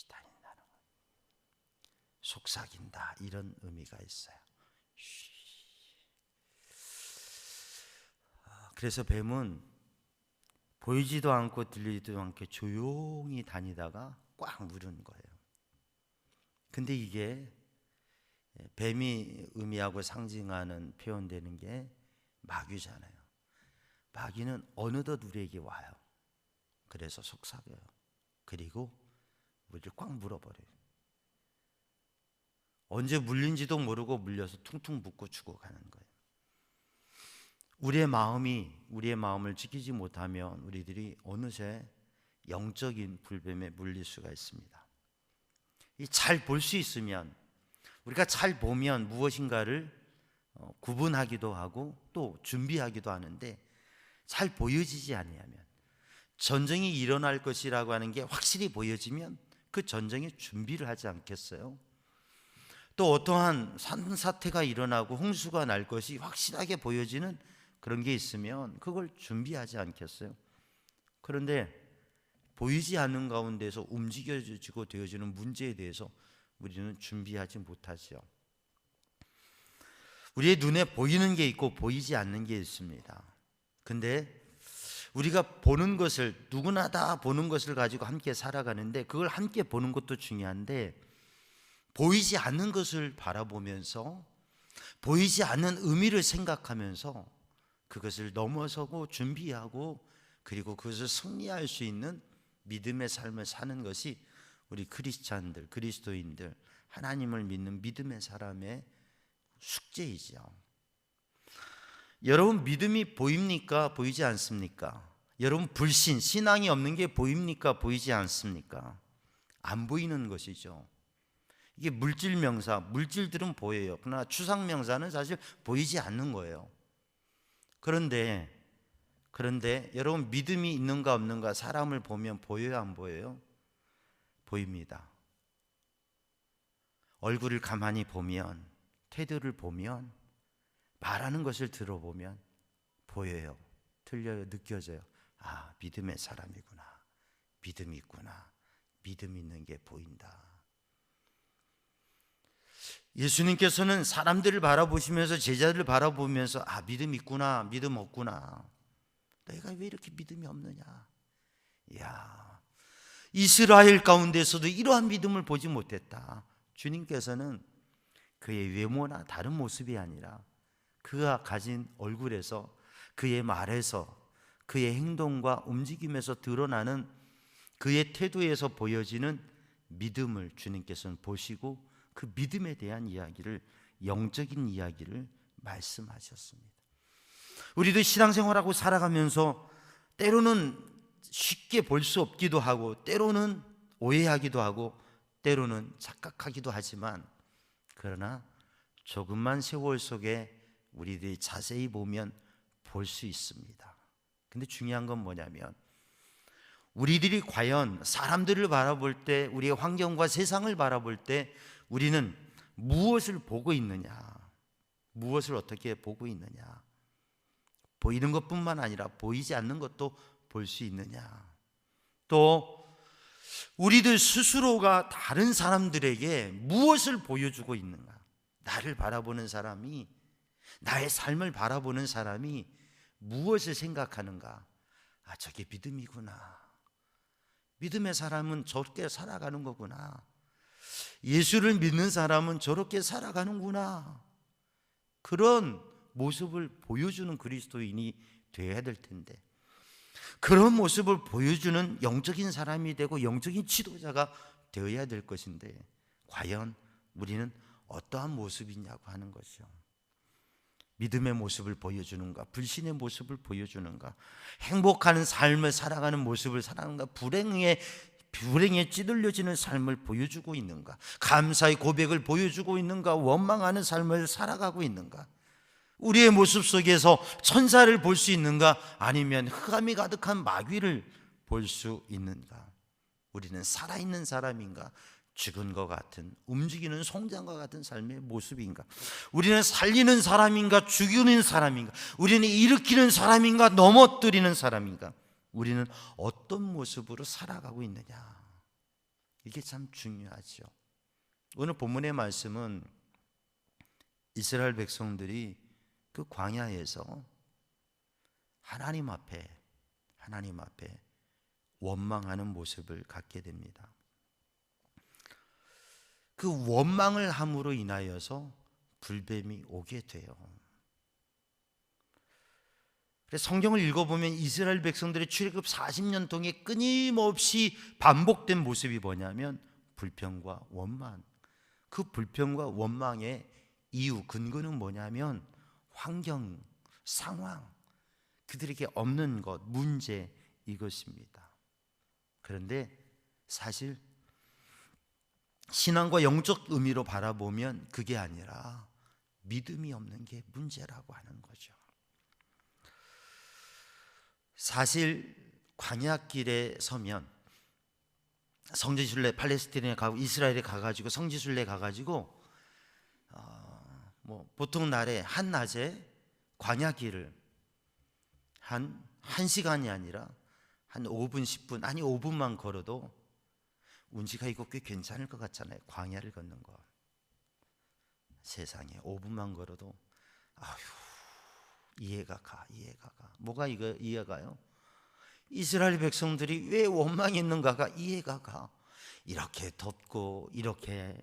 다닌다는 거예요. 속삭인다, 이런 의미가 있어요. 그래서 뱀은 보이지도 않고 들리지도 않게 조용히 다니다가 꽉 물은 거예요. 근데 이게 뱀이 의미하고 상징하는 표현되는 게 마귀잖아요. 마귀는 어느덧 우리에게 와요. 그래서 속삭여요. 그리고 우리를 꽉 물어버려요. 언제 물린지도 모르고 물려서 퉁퉁 붓고 죽어가는 거예요. 우리의 마음을 지키지 못하면 우리들이 어느새 영적인 불뱀에 물릴 수가 있습니다. 잘 볼 수 있으면, 우리가 잘 보면 무엇인가를 구분하기도 하고 또 준비하기도 하는데, 잘 보여지지 않으면, 전쟁이 일어날 것이라고 하는 게 확실히 보여지면 그 전쟁에 준비를 하지 않겠어요? 또 어떠한 산사태가 일어나고 홍수가 날 것이 확실하게 보여지는 그런 게 있으면 그걸 준비하지 않겠어요? 그런데 보이지 않는 가운데서 움직여지고 되어지는 문제에 대해서 우리는 준비하지 못하죠. 우리의 눈에 보이는 게 있고 보이지 않는 게 있습니다. 근데 우리가 보는 것을, 누구나 다 보는 것을 가지고 함께 살아가는데, 그걸 함께 보는 것도 중요한데, 보이지 않는 것을 바라보면서 보이지 않는 의미를 생각하면서 그것을 넘어서고 준비하고, 그리고 그것을 승리할 수 있는 믿음의 삶을 사는 것이 우리 크리스찬들, 그리스도인들, 하나님을 믿는 믿음의 사람의 숙제이죠. 여러분, 믿음이 보입니까? 보이지 않습니까? 여러분, 불신, 신앙이 없는 게 보입니까? 보이지 않습니까? 안 보이는 것이죠. 이게 물질 명사, 물질들은 보여요. 그러나 추상 명사는 사실 보이지 않는 거예요. 그런데 여러분, 믿음이 있는가 없는가, 사람을 보면 보여요, 안 보여요? 보입니다. 얼굴을 가만히 보면, 태도를 보면, 말하는 것을 들어보면 보여요. 들려요. 느껴져요. 아, 믿음의 사람이구나. 믿음이 있구나. 믿음 있는 게 보인다. 예수님께서는 사람들을 바라보시면서, 제자들을 바라보면서, 아, 믿음 있구나, 믿음 없구나. 내가 왜 이렇게 믿음이 없느냐. 이야, 이스라엘 가운데서도 이러한 믿음을 보지 못했다. 주님께서는 그의 외모나 다른 모습이 아니라 그가 가진 얼굴에서, 그의 말에서, 그의 행동과 움직임에서 드러나는 그의 태도에서 보여지는 믿음을 주님께서는 보시고, 그 믿음에 대한 이야기를, 영적인 이야기를 말씀하셨습니다. 우리도 신앙생활하고 살아가면서 때로는 쉽게 볼 수 없기도 하고, 때로는 오해하기도 하고, 때로는 착각하기도 하지만, 그러나 조금만 세월 속에 우리들이 자세히 보면 볼 수 있습니다. 근데 중요한 건 뭐냐면, 우리들이 과연 사람들을 바라볼 때, 우리의 환경과 세상을 바라볼 때 우리는 무엇을 보고 있느냐, 무엇을 어떻게 보고 있느냐. 보이는 것뿐만 아니라 보이지 않는 것도 볼 수 있느냐. 또 우리들 스스로가 다른 사람들에게 무엇을 보여주고 있는가. 나를 바라보는 사람이, 나의 삶을 바라보는 사람이 무엇을 생각하는가. 아, 저게 믿음이구나. 믿음의 사람은 저렇게 살아가는 거구나. 예수를 믿는 사람은 저렇게 살아가는구나. 그런 모습을 보여주는 그리스도인이 되어야 될 텐데, 그런 모습을 보여주는 영적인 사람이 되고 영적인 지도자가 되어야 될 것인데, 과연 우리는 어떠한 모습이냐고 하는 거죠. 믿음의 모습을 보여주는가, 불신의 모습을 보여주는가, 행복한 삶을 살아가는 모습을 살아가는가, 불행에 찌들려지는 삶을 보여주고 있는가, 감사의 고백을 보여주고 있는가, 원망하는 삶을 살아가고 있는가, 우리의 모습 속에서 천사를 볼 수 있는가, 아니면 흑암이 가득한 마귀를 볼 수 있는가. 우리는 살아있는 사람인가, 죽은 것 같은, 움직이는 송장과 같은 삶의 모습인가. 우리는 살리는 사람인가, 죽이는 사람인가. 우리는 일으키는 사람인가, 넘어뜨리는 사람인가. 우리는 어떤 모습으로 살아가고 있느냐. 이게 참 중요하죠. 오늘 본문의 말씀은 이스라엘 백성들이 그 광야에서 하나님 앞에 원망하는 모습을 갖게 됩니다. 그 원망을 함으로 인하여서 불뱀이 오게 돼요. 그래서 성경을 읽어보면 이스라엘 백성들의 출애굽 40년 동안 끊임없이 반복된 모습이 뭐냐면 불평과 원망. 그 불평과 원망의 이유, 근거는 뭐냐면 환경, 상황, 그들에게 없는 것, 문제, 이것입니다. 그런데 사실 신앙과 영적 의미로 바라보면 그게 아니라 믿음이 없는 게 문제라고 하는 거죠. 사실 광야길에 서면, 성지순례 팔레스타인에 가고 이스라엘에 가가지고 성지순례 가가지고 보통 날에 한낮에 광야길을 한 시간이 아니라 한 5분 10분, 아니 5분만 걸어도 운치가 이거 꽤 괜찮을 것 같잖아요. 광야를 걷는 거. 세상에 5분만 걸어도 아휴 이해가 가. 뭐가 이해가 가요? 이스라엘 백성들이 왜 원망이 있는가가 이해가 가. 이렇게 덥고 이렇게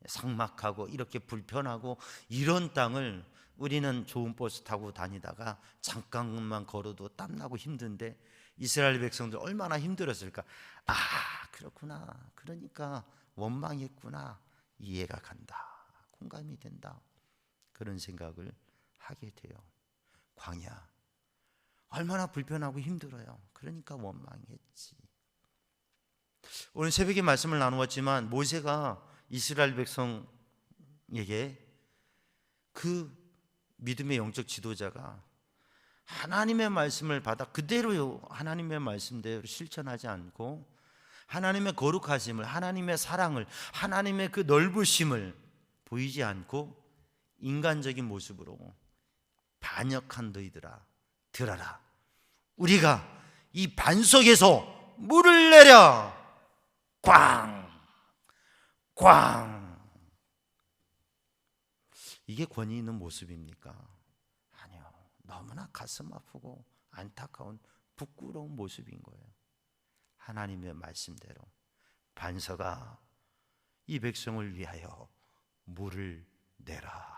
삭막하고 이렇게 불편하고 이런 땅을 우리는 좋은 버스 타고 다니다가 잠깐만 걸어도 땀나고 힘든데 이스라엘 백성들 얼마나 힘들었을까. 아, 그렇구나. 그러니까 원망했구나. 이해가 간다. 공감이 된다. 그런 생각을 하게 돼요. 광야 얼마나 불편하고 힘들어요. 그러니까 원망했지. 오늘 새벽에 말씀을 나누었지만 모세가 이스라엘 백성에게 그 믿음의 영적 지도자가 하나님의 말씀을 받아 그대로 하나님의 말씀대로 실천하지 않고 하나님의 거룩하심을, 하나님의 사랑을, 하나님의 그 넓으심을 보이지 않고 인간적인 모습으로 반역한 너희들아 들어라. 우리가 이 반석에서 물을 내려 꽝! 이게 권위 있는 모습입니까? 아니요. 너무나 가슴 아프고 안타까운 부끄러운 모습인 거예요. 하나님의 말씀대로 반석아 이 백성을 위하여 물을 내라.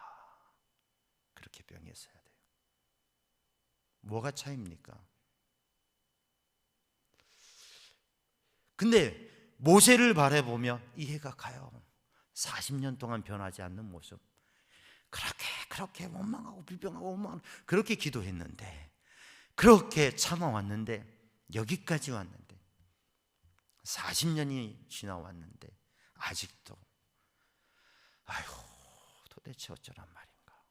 그렇게 명했어야 돼요. 뭐가 차이입니까? 근데 모세를 바라보며 이해가 가요. 40년 동안 변하지 않는 모습. 그렇게 원망하고 불평하고 원망하고 그렇게 기도했는데, 그렇게 참아왔는데, 여기까지 왔는데 40년이 지나왔는데 아직도 아이고 도대체 어쩌란 말인가.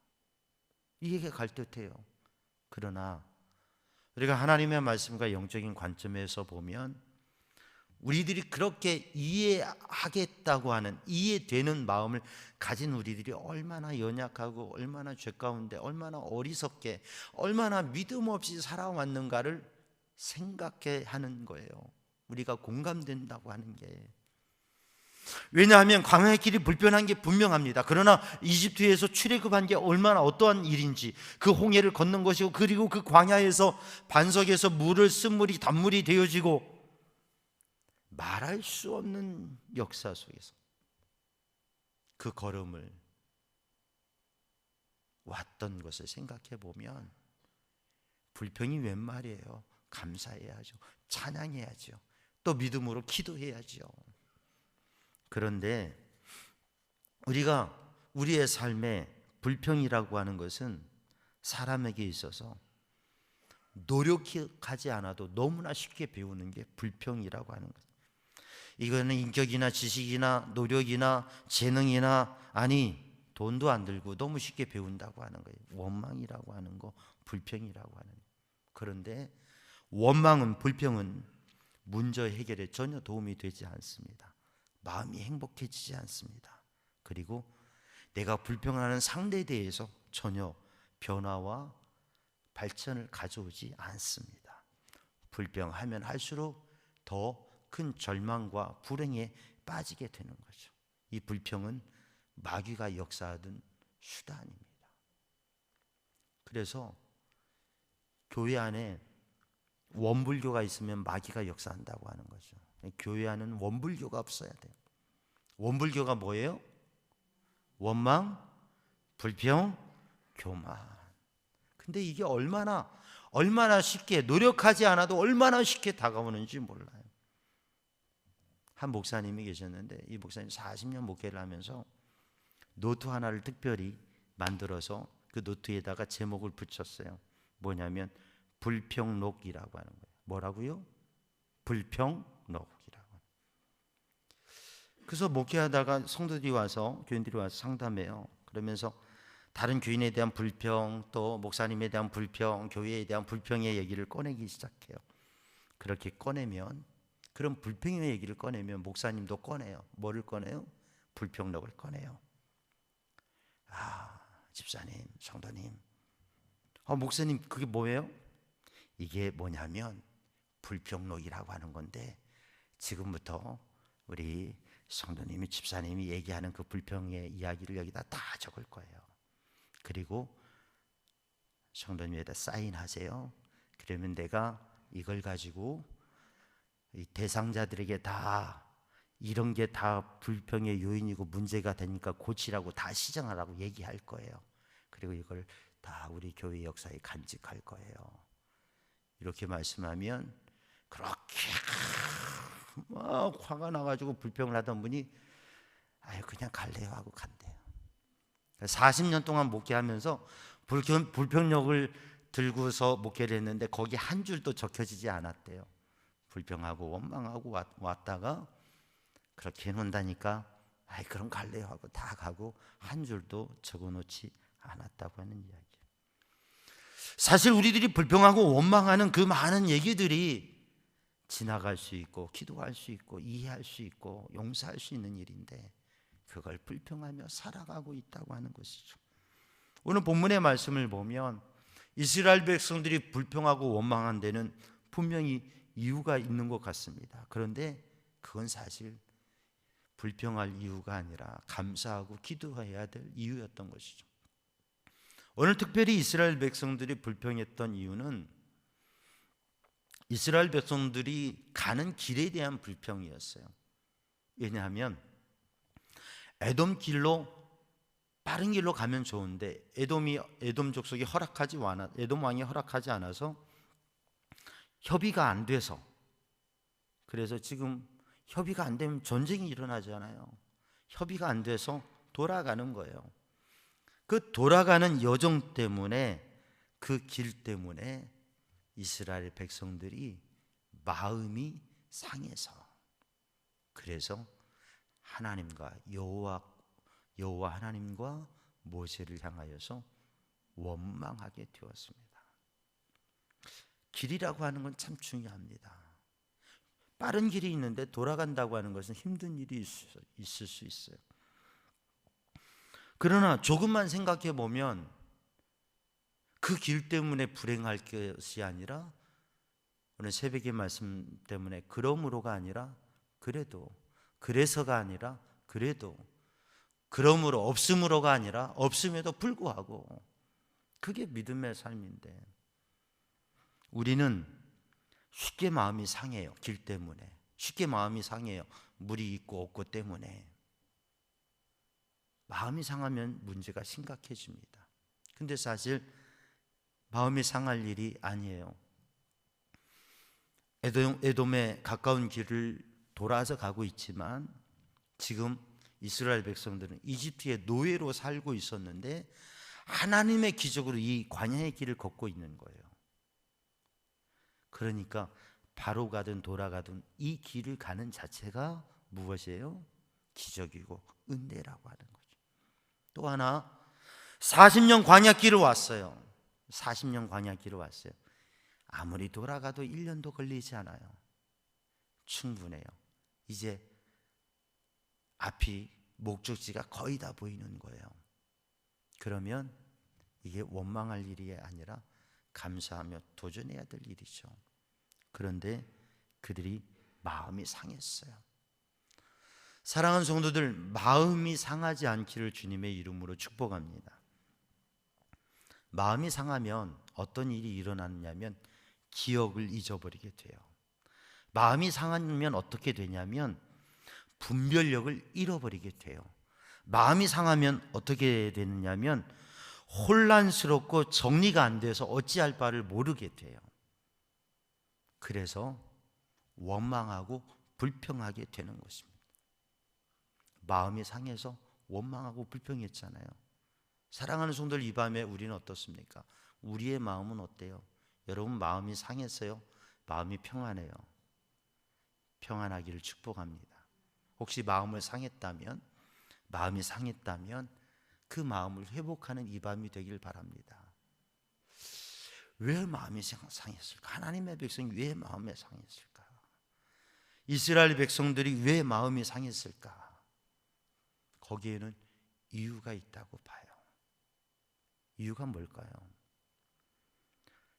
이해가 갈 듯해요. 그러나 우리가 하나님의 말씀과 영적인 관점에서 보면 우리들이 그렇게 이해하겠다고 하는, 이해되는 마음을 가진 우리들이 얼마나 연약하고 얼마나 죄 가운데 얼마나 어리석게 얼마나 믿음 없이 살아왔는가를 생각해 하는 거예요. 우리가 공감된다고 하는 게. 왜냐하면 광야의 길이 불편한 게 분명합니다. 그러나 이집트에서 출애굽한 게 얼마나 어떠한 일인지, 그 홍해를 걷는 것이고, 그리고 그 광야에서 반석에서 물을 쓴물이 단물이 되어지고, 말할 수 없는 역사 속에서 그 걸음을 왔던 것을 생각해 보면 불평이 웬 말이에요. 감사해야죠. 찬양해야죠. 또 믿음으로 기도해야죠. 그런데 우리가 우리의 삶에 불평이라고 하는 것은 사람에게 있어서 노력하지 않아도 너무나 쉽게 배우는 게 불평이라고 하는 것. 이거는 인격이나 지식이나 노력이나 재능이나, 아니 돈도 안 들고 너무 쉽게 배운다고 하는 거예요. 원망이라고 하는 거, 불평이라고 하는 거. 그런데 원망은, 불평은 문제 해결에 전혀 도움이 되지 않습니다. 마음이 행복해지지 않습니다. 그리고 내가 불평하는 상대에 대해서 전혀 변화와 발전을 가져오지 않습니다. 불평하면 할수록 더 큰 절망과 불행에 빠지게 되는 거죠. 이 불평은 마귀가 역사하던 수단입니다. 그래서 교회 안에 원불교가 있으면 마귀가 역사한다고 하는 거죠. 교회 안에는 원불교가 없어야 돼요. 원불교가 뭐예요? 원망, 불평, 교만. 근데 이게 얼마나 쉽게, 노력하지 않아도 얼마나 쉽게 다가오는지 몰라요. 한 목사님이 계셨는데, 이 목사님 40년 목회를 하면서 노트 하나를 특별히 만들어서 그 노트에다가 제목을 붙였어요. 뭐냐면 불평록이라고 하는 거예요. 뭐라고요? 불평록이라고. 그래서 목회하다가 성도들이 와서, 교인들이 와서 상담해요. 그러면서 다른 교인에 대한 불평, 또 목사님에 대한 불평, 교회에 대한 불평의 얘기를 꺼내기 시작해요. 그렇게 꺼내면, 그런 불평의 얘기를 꺼내면 목사님도 꺼내요. 뭐를 꺼내요? 불평록을 꺼내요. 아, 집사님, 성도님, 목사님 그게 뭐예요? 이게 뭐냐면 불평록이라고 하는 건데, 지금부터 우리 성도님이, 집사님이 얘기하는 그 불평의 이야기를 여기다 다 적을 거예요. 그리고 성도님에다 사인하세요. 그러면 내가 이걸 가지고 이 대상자들에게 다 이런 게 다 불평의 요인이고 문제가 되니까 고치라고 다 시정하라고 얘기할 거예요. 그리고 이걸 다 우리 교회 역사에 간직할 거예요. 이렇게 말씀하면 그렇게 막 화가 나가지고 불평을 하던 분이 아유 그냥 갈래요 하고 간대요. 40년 동안 목회하면서 불평력을 들고서 목회를 했는데 거기 한 줄도 적혀지지 않았대요. 불평하고 원망하고 왔다가 그렇게 해놓는다니까 아이 그럼 갈래요 하고 다 가고 한 줄도 적어놓지 않았다고 하는 이야기예요. 사실 우리들이 불평하고 원망하는 그 많은 얘기들이 지나갈 수 있고 기도할 수 있고 이해할 수 있고 용서할 수 있는 일인데 그걸 불평하며 살아가고 있다고 하는 것이죠. 오늘 본문의 말씀을 보면 이스라엘 백성들이 불평하고 원망한 데는 분명히 이유가 있는 것 같습니다. 그런데 그건 사실 불평할 이유가 아니라 감사하고 기도해야 될 이유였던 것이죠. 오늘 특별히 이스라엘 백성들이 불평했던 이유는 이스라엘 백성들이 가는 길에 대한 불평이었어요. 왜냐하면 에돔 길로 빠른 길로 가면 좋은데 에돔 족속이 에돔 왕이 허락하지 않아서 협의가 안 돼서, 그래서 지금 협의가 안 되면 전쟁이 일어나잖아요. 협의가 안 돼서 돌아가는 거예요. 그 돌아가는 여정 때문에, 그 길 때문에 이스라엘 백성들이 마음이 상해서, 그래서 하나님과 여호와 하나님과 모세를 향하여서 원망하게 되었습니다. 길이라고 하는 건 참 중요합니다. 빠른 길이 있는데 돌아간다고 하는 것은 힘든 일이 있을 수 있어요. 그러나 조금만 생각해 보면 그 길 때문에 불행할 것이 아니라, 오늘 새벽의 말씀 때문에 그러므로가 아니라 그래도, 그래서가 아니라 그래도, 그러므로 없음으로가 아니라 없음에도 불구하고, 그게 믿음의 삶인데 우리는 쉽게 마음이 상해요. 길 때문에 쉽게 마음이 상해요. 물이 있고 없고 때문에 마음이 상하면 문제가 심각해집니다. 근데 사실 마음이 상할 일이 아니에요. 에돔에 가까운 길을 돌아서 가고 있지만 지금 이스라엘 백성들은 이집트의 노예로 살고 있었는데 하나님의 기적으로 이 광야의 길을 걷고 있는 거예요. 그러니까 바로 가든 돌아가든 이 길을 가는 자체가 무엇이에요? 기적이고 은혜라고 하는 거죠. 또 하나, 40년 광야길을 왔어요. 40년 광야길을 왔어요. 아무리 돌아가도 1년도 걸리지 않아요. 충분해요. 이제 앞이 목적지가 거의 다 보이는 거예요. 그러면 이게 원망할 일이 아니라 감사하며 도전해야 될 일이죠. 그런데 그들이 마음이 상했어요. 사랑하는 성도들, 마음이 상하지 않기를 주님의 이름으로 축복합니다. 마음이 상하면 어떤 일이 일어나느냐면 기억을 잊어버리게 돼요. 마음이 상하면 어떻게 되냐면 분별력을 잃어버리게 돼요. 마음이 상하면 어떻게 되느냐면 혼란스럽고 정리가 안 돼서 어찌할 바를 모르게 돼요. 그래서 원망하고 불평하게 되는 것입니다. 마음이 상해서 원망하고 불평했잖아요. 사랑하는 성도들, 이 밤에 우리는 어떻습니까? 우리의 마음은 어때요? 여러분 마음이 상했어요? 마음이 평안해요? 평안하기를 축복합니다. 혹시 마음이 상했다면 그 마음을 회복하는 이 밤이 되길 바랍니다. 왜 마음이 상했을까? 하나님의 백성이 왜 마음이 상했을까? 이스라엘 백성들이 왜 마음이 상했을까? 거기에는 이유가 있다고 봐요. 이유가 뭘까요?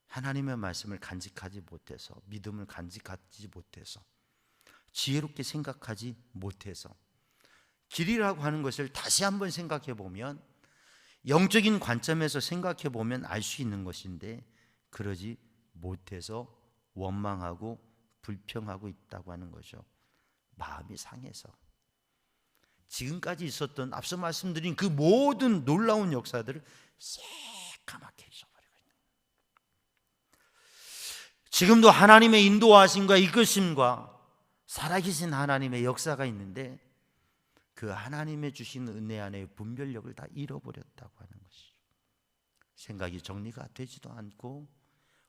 하나님의 말씀을 간직하지 못해서, 믿음을 간직하지 못해서, 지혜롭게 생각하지 못해서, 길이라고 하는 것을 다시 한번 생각해 보면 영적인 관점에서 생각해 보면 알 수 있는 것인데 그러지 못해서 원망하고 불평하고 있다고 하는 거죠. 마음이 상해서. 지금까지 있었던 앞서 말씀드린 그 모든 놀라운 역사들을 새까맣게 잊어버리고 있는 거예요. 지금도 하나님의 인도하심과 이끄심과 살아계신 하나님의 역사가 있는데 그 하나님의 주신 은혜 안에 분별력을 다 잃어버렸다고 하는 것이죠. 생각이 정리가 되지도 않고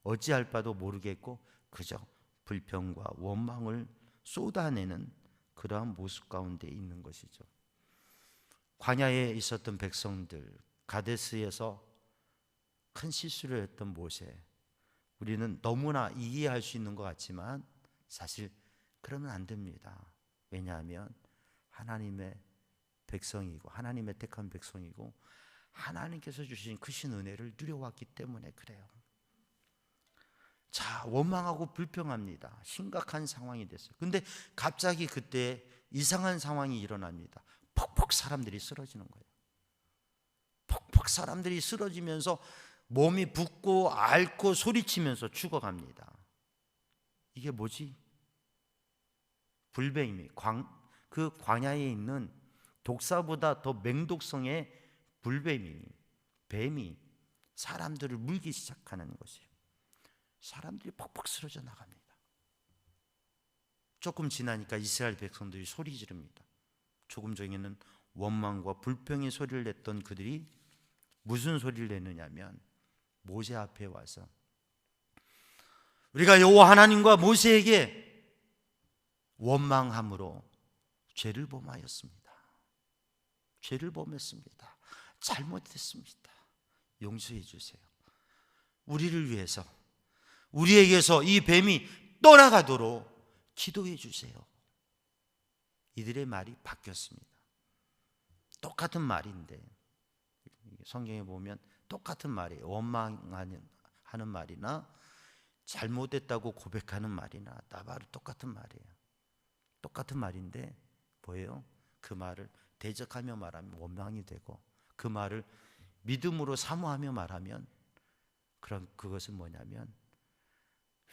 어찌할 바도 모르겠고 그저 불평과 원망을 쏟아내는 그러한 모습 가운데 있는 것이죠. 광야에 있었던 백성들, 가데스에서 큰 실수를 했던 모세, 우리는 너무나 이해할 수 있는 것 같지만 사실 그러면 안 됩니다. 왜냐하면 하나님의 백성이고 하나님의 택한 백성이고 하나님께서 주신 크신 은혜를 누려왔기 때문에 그래요. 자, 원망하고 불평합니다. 심각한 상황이 됐어요. 근데 갑자기 그때 이상한 상황이 일어납니다. 퍽퍽 사람들이 쓰러지는 거예요. 퍽퍽 사람들이 쓰러지면서 몸이 붓고 앓고 소리치면서 죽어갑니다. 이게 뭐지? 불뱀이 그 광야에 있는 독사보다 더 맹독성의 뱀이 사람들을 물기 시작하는 것이에요. 사람들이 퍽퍽 쓰러져 나갑니다. 조금 지나니까 이스라엘 백성들이 소리 지릅니다. 조금 전에는 원망과 불평의 소리를 냈던 그들이 무슨 소리를 내느냐면 모세 앞에 와서 우리가 여호와 하나님과 모세에게 원망함으로 죄를 범하였습니다. 죄를 범했습니다. 잘못했습니다. 용서해 주세요. 우리를 위해서 우리에게서 이 뱀이 떠나가도록 기도해 주세요. 이들의 말이 바뀌었습니다. 똑같은 말인데 성경에 보면 똑같은 말이에요. 원망하는 말이나 잘못했다고 고백하는 말이나 다 바로 똑같은 말이에요. 똑같은 말인데 뭐예요? 그 말을 대적하며 말하면 원망이 되고 그 말을 믿음으로 사모하며 말하면 그것은 뭐냐면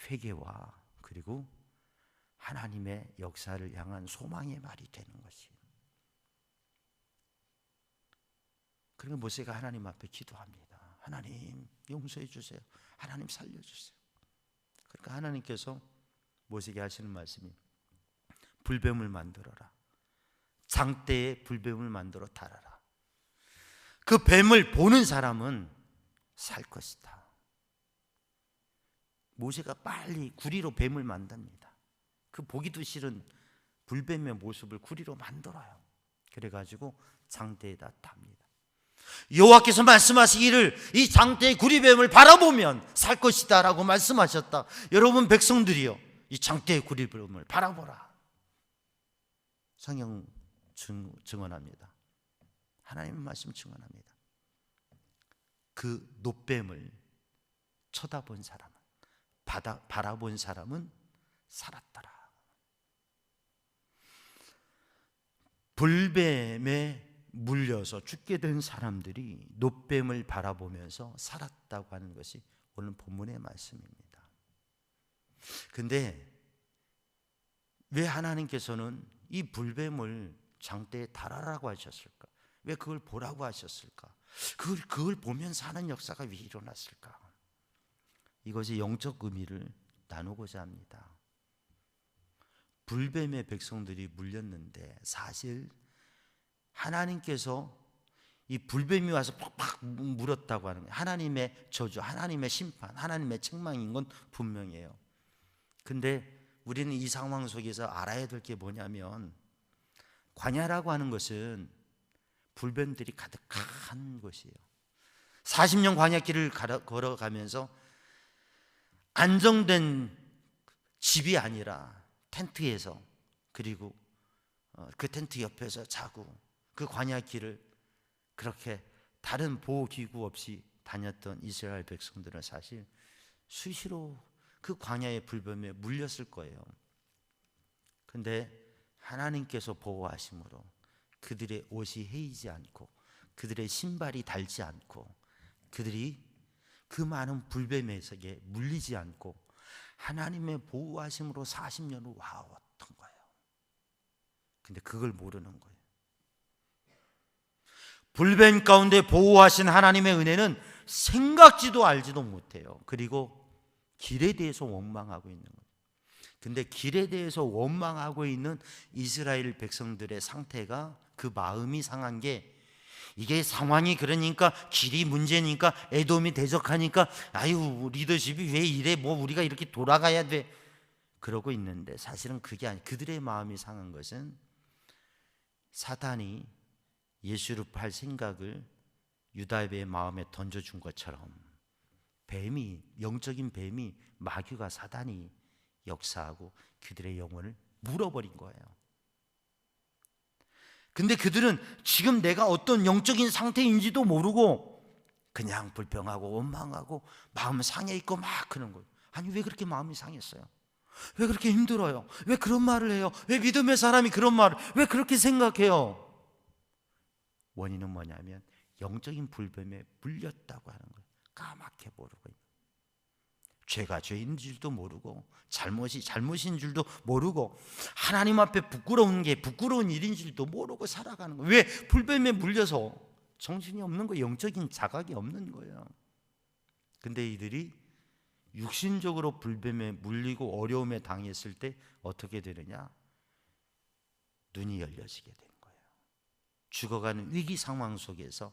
회개와 그리고 하나님의 역사를 향한 소망의 말이 되는 것이에요. 그러면 모세가 하나님 앞에 기도합니다. 하나님 용서해 주세요. 하나님 살려주세요. 그러니까 하나님께서 모세에게 하시는 말씀이 불뱀을 만들어라. 장대에 불뱀을 만들어 달아라. 그 뱀을 보는 사람은 살 것이다. 모세가 빨리 구리로 뱀을 만듭니다. 그 보기도 싫은 불뱀의 모습을 구리로 만들어요. 그래가지고 장대에다 답니다. 여호와께서 말씀하시기를 이 장대의 구리뱀을 바라보면 살 것이다 라고 말씀하셨다. 여러분 백성들이요, 이 장대의 구리뱀을 바라보라. 성경 증언합니다. 하나님의 말씀 증언합니다. 그 놋뱀을 쳐다본 사람은, 바라본 사람은 살았더라. 불뱀에 물려서 죽게 된 사람들이 놋뱀을 바라보면서 살았다고 하는 것이 오늘 본문의 말씀입니다. 근데 왜 하나님께서는 이 불뱀을 장대에 달아라고 하셨을까? 왜 그걸 보라고 하셨을까? 그걸 보면 사는 역사가 왜 일어났을까? 이것이 영적 의미를 나누고자 합니다. 불뱀의 백성들이 물렸는데 사실 하나님께서 이 불뱀이 와서 팍팍 물었다고 하는 거예요. 하나님의 저주, 하나님의 심판, 하나님의 책망인 건 분명해요. 근데 우리는 이 상황 속에서 알아야 될 게 뭐냐면 광야라고 하는 것은 불뱀들이 가득한 곳이에요. 40년 광야길을 걸어가면서 안정된 집이 아니라 텐트에서, 그리고 그 텐트 옆에서 자고 그 광야길을 그렇게 다른 보호기구 없이 다녔던 이스라엘 백성들은 사실 수시로 그 광야의 불뱀에 물렸을 거예요. 근데 하나님께서 보호하심으로 그들의 옷이 헤이지 않고 그들의 신발이 닳지 않고 그들이 그 많은 불뱀에게 물리지 않고 하나님의 보호하심으로 40년을 와왔던 거예요. 근데 그걸 모르는 거예요. 불뱀 가운데 보호하신 하나님의 은혜는 생각지도 알지도 못해요. 그리고 길에 대해서 원망하고 있는 거예요. 근데 길에 대해서 원망하고 있는 이스라엘 백성들의 상태가, 그 마음이 상한 게, 이게 상황이 그러니까 길이 문제니까 에돔이 대적하니까 아유 리더십이 왜 이래, 뭐 우리가 이렇게 돌아가야 돼, 그러고 있는데 사실은 그게 아니, 그들의 마음이 상한 것은 사단이 예수를 팔 생각을 유다의 마음에 던져준 것처럼 뱀이, 영적인 뱀이, 마귀가, 사단이 역사하고 그들의 영혼을 물어버린 거예요. 근데 그들은 지금 내가 어떤 영적인 상태인지도 모르고 그냥 불평하고 원망하고 마음 상해 있고 막 그런 거예요. 아니 왜 그렇게 마음이 상했어요? 왜 그렇게 힘들어요? 왜 그런 말을 해요? 왜 믿음의 사람이 그런 말을 왜 그렇게 생각해요? 원인은 뭐냐면 영적인 불뱀에 물렸다고 하는 거예요. 까맣게 모르고 있는, 죄가 죄인 줄도 모르고 잘못이 잘못인 줄도 모르고 하나님 앞에 부끄러운 게 부끄러운 일인 줄도 모르고 살아가는 거예요. 왜? 불뱀에 물려서 정신이 없는 거예요. 영적인 자각이 없는 거예요. 근데 이들이 육신적으로 불뱀에 물리고 어려움에 당했을 때 어떻게 되느냐? 눈이 열려지게 되는 거예요. 죽어가는 위기 상황 속에서,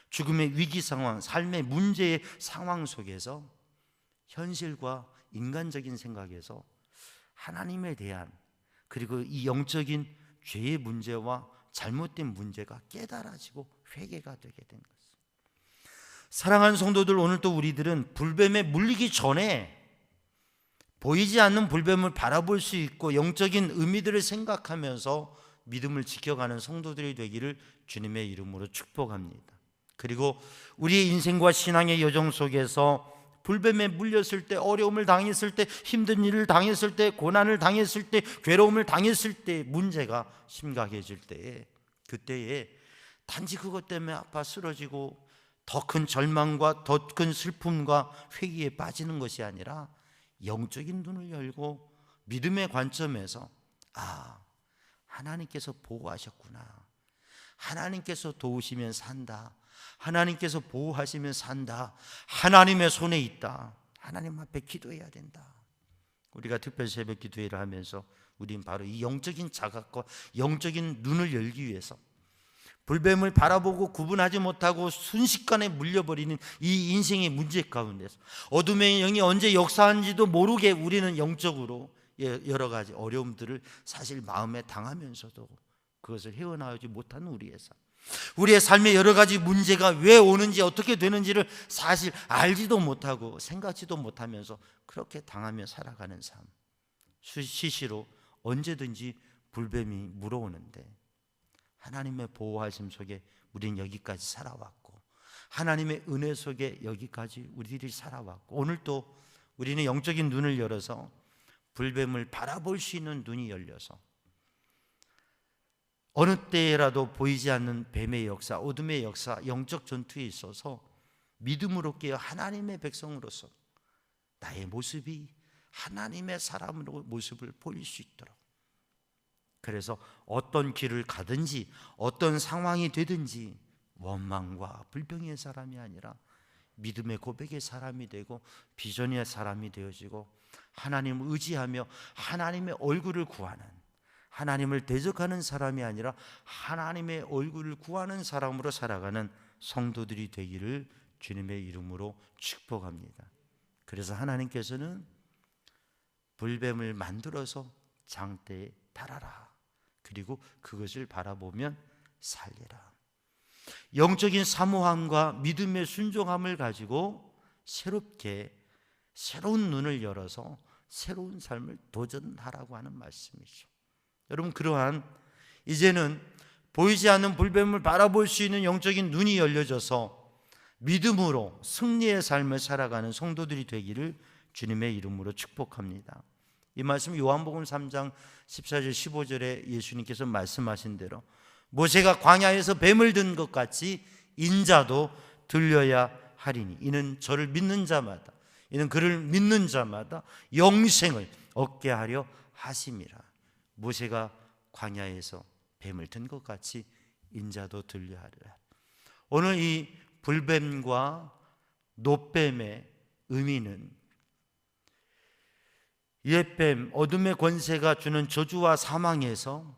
죽음의 위기 상황, 삶의 문제의 상황 속에서 현실과 인간적인 생각에서 하나님에 대한, 그리고 이 영적인 죄의 문제와 잘못된 문제가 깨달아지고 회개가 되게 된 것입니다. 사랑하는 성도들, 오늘 또 우리들은 불뱀에 물리기 전에 보이지 않는 불뱀을 바라볼 수 있고 영적인 의미들을 생각하면서 믿음을 지켜가는 성도들이 되기를 주님의 이름으로 축복합니다. 그리고 우리의 인생과 신앙의 여정 속에서 불뱀에 물렸을 때, 어려움을 당했을 때, 힘든 일을 당했을 때, 고난을 당했을 때, 괴로움을 당했을 때, 문제가 심각해질 때에, 그때에 단지 그것 때문에 아파 쓰러지고 더 큰 절망과 더 큰 슬픔과 회개에 빠지는 것이 아니라 영적인 눈을 열고 믿음의 관점에서 하나님께서 보호하셨구나, 하나님께서 도우시면 산다, 하나님께서 보호하시면 산다, 하나님의 손에 있다, 하나님 앞에 기도해야 된다. 우리가 특별 새벽 기도회를 하면서 우린 바로 이 영적인 자각과 영적인 눈을 열기 위해서 불뱀을 바라보고 구분하지 못하고 순식간에 물려버리는 이 인생의 문제 가운데서 어둠의 영이 언제 역사한지도 모르게 우리는 영적으로 여러 가지 어려움들을 사실 마음에 당하면서도 그것을 헤어나오지 못하는 우리의 삶, 우리의 삶에 여러 가지 문제가 왜 오는지 어떻게 되는지를 사실 알지도 못하고 생각지도 못하면서 그렇게 당하며 살아가는 삶, 수시로 언제든지 불뱀이 물어오는데 하나님의 보호하심 속에 우리는 여기까지 살아왔고 하나님의 은혜 속에 여기까지 우리들이 살아왔고 오늘 또 우리는 영적인 눈을 열어서 불뱀을 바라볼 수 있는 눈이 열려서 어느 때라도 보이지 않는 뱀의 역사, 어둠의 역사, 영적 전투에 있어서 믿음으로 깨어 하나님의 백성으로서 나의 모습이 하나님의 사람으로 모습을 보일 수 있도록, 그래서 어떤 길을 가든지 어떤 상황이 되든지 원망과 불평의 사람이 아니라 믿음의 고백의 사람이 되고 비전의 사람이 되어지고 하나님을 의지하며 하나님의 얼굴을 구하는, 하나님을 대적하는 사람이 아니라 하나님의 얼굴을 구하는 사람으로 살아가는 성도들이 되기를 주님의 이름으로 축복합니다. 그래서 하나님께서는 불뱀을 만들어서 장대에 달아라, 그리고 그것을 바라보면 살리라. 영적인 사모함과 믿음의 순종함을 가지고 새롭게 새로운 눈을 열어서 새로운 삶을 도전하라고 하는 말씀이죠. 여러분, 그러한 이제는 보이지 않는 불뱀을 바라볼 수 있는 영적인 눈이 열려져서 믿음으로 승리의 삶을 살아가는 성도들이 되기를 주님의 이름으로 축복합니다. 이 말씀 요한복음 3장 14절 15절에 예수님께서 말씀하신 대로 모세가 광야에서 뱀을 든 것 같이 인자도 들려야 하리니 이는 저를 믿는 자마다 이는 그를 믿는 자마다 영생을 얻게 하려 하심이라. 모세가 광야에서 뱀을 든 것 같이 인자도 들려야 하리라. 오늘 이 불뱀과 노뱀의 의미는 옛뱀 어둠의 권세가 주는 저주와 사망에서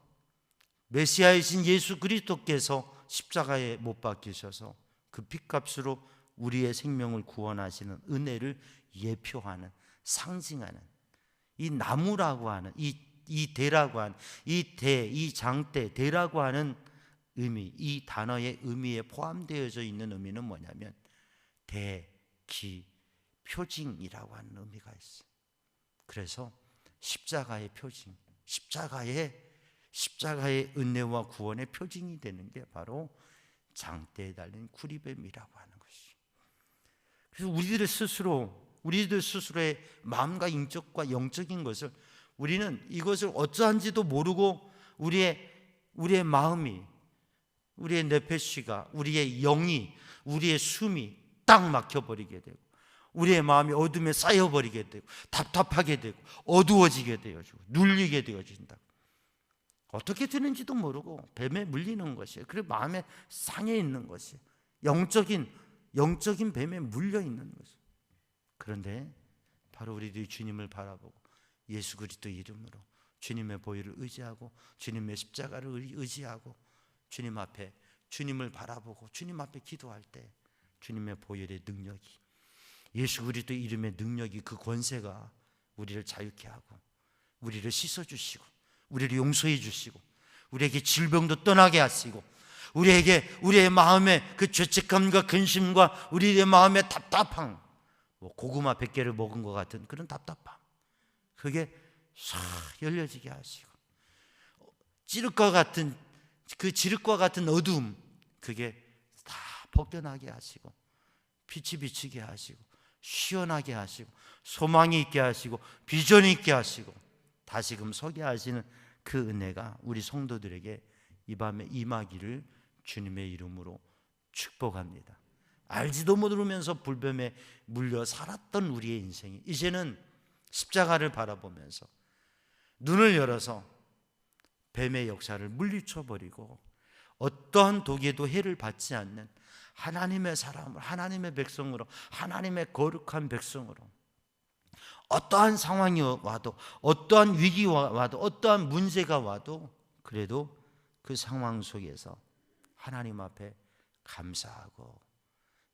메시아이신 예수 그리스도께서 십자가에 못 박히셔서 그 핏값으로 우리의 생명을 구원하시는 은혜를 예표하는, 상징하는 이 나무라고 하는 이 대라고 하는 이 장대 대라고 하는 의미, 이 단어의 의미에 포함되어져 있는 의미는 뭐냐면 대기 표징이라고 하는 의미가 있어요. 그래서 십자가의 표징, 십자가의 은혜와 구원의 표징이 되는 게 바로 장대에 달린 구리뱀이라고 하는 것이죠. 그래서 우리들 스스로의 마음과 인격과 영적인 것을 우리는 이것을 어쩌한지도 모르고 우리의 마음이, 우리의 뇌페시가, 우리의 영이, 우리의 숨이 딱 막혀버리게 되고 우리의 마음이 어둠에 쌓여버리게 되고 답답하게 되고 어두워지게 되어지고 눌리게 되어진다. 어떻게 되는지도 모르고 뱀에 물리는 것이에요. 그리고 마음에 상해 있는 것이에요. 영적인 뱀에 물려 있는 것이에요. 그런데 바로 우리들이 주님을 바라보고 예수 그리스도 이름으로 주님의 보혈을 의지하고 주님의 십자가를 의지하고 주님 앞에 주님을 바라보고 주님 앞에 기도할 때 주님의 보혈의 능력이, 예수 그리스도 이름의 능력이, 그 권세가 우리를 자유케 하고 우리를 씻어주시고 우리를 용서해 주시고 우리에게 질병도 떠나게 하시고 우리의 마음의 그 죄책감과 근심과 우리의 마음의 답답함, 고구마 100개를 먹은 것 같은 그런 답답함, 그게 싹 열려지게 하시고 지륵과 같은 어두움, 그게 다 벗겨나게 하시고 빛이 비치게 하시고 시원하게 하시고 소망이 있게 하시고 비전이 있게 하시고 다시금 서게 하시는 그 은혜가 우리 성도들에게 이 밤에 임하기를 주님의 이름으로 축복합니다. 알지도 모르면서 불뱀에 물려 살았던 우리의 인생이 이제는 십자가를 바라보면서 눈을 열어서 뱀의 역사를 물리쳐버리고 어떠한 독에도 해를 받지 않는 하나님의 사람으로, 하나님의 백성으로, 하나님의 거룩한 백성으로, 어떠한 상황이 와도, 어떠한 위기가 와도, 어떠한 문제가 와도 그래도 그 상황 속에서 하나님 앞에 감사하고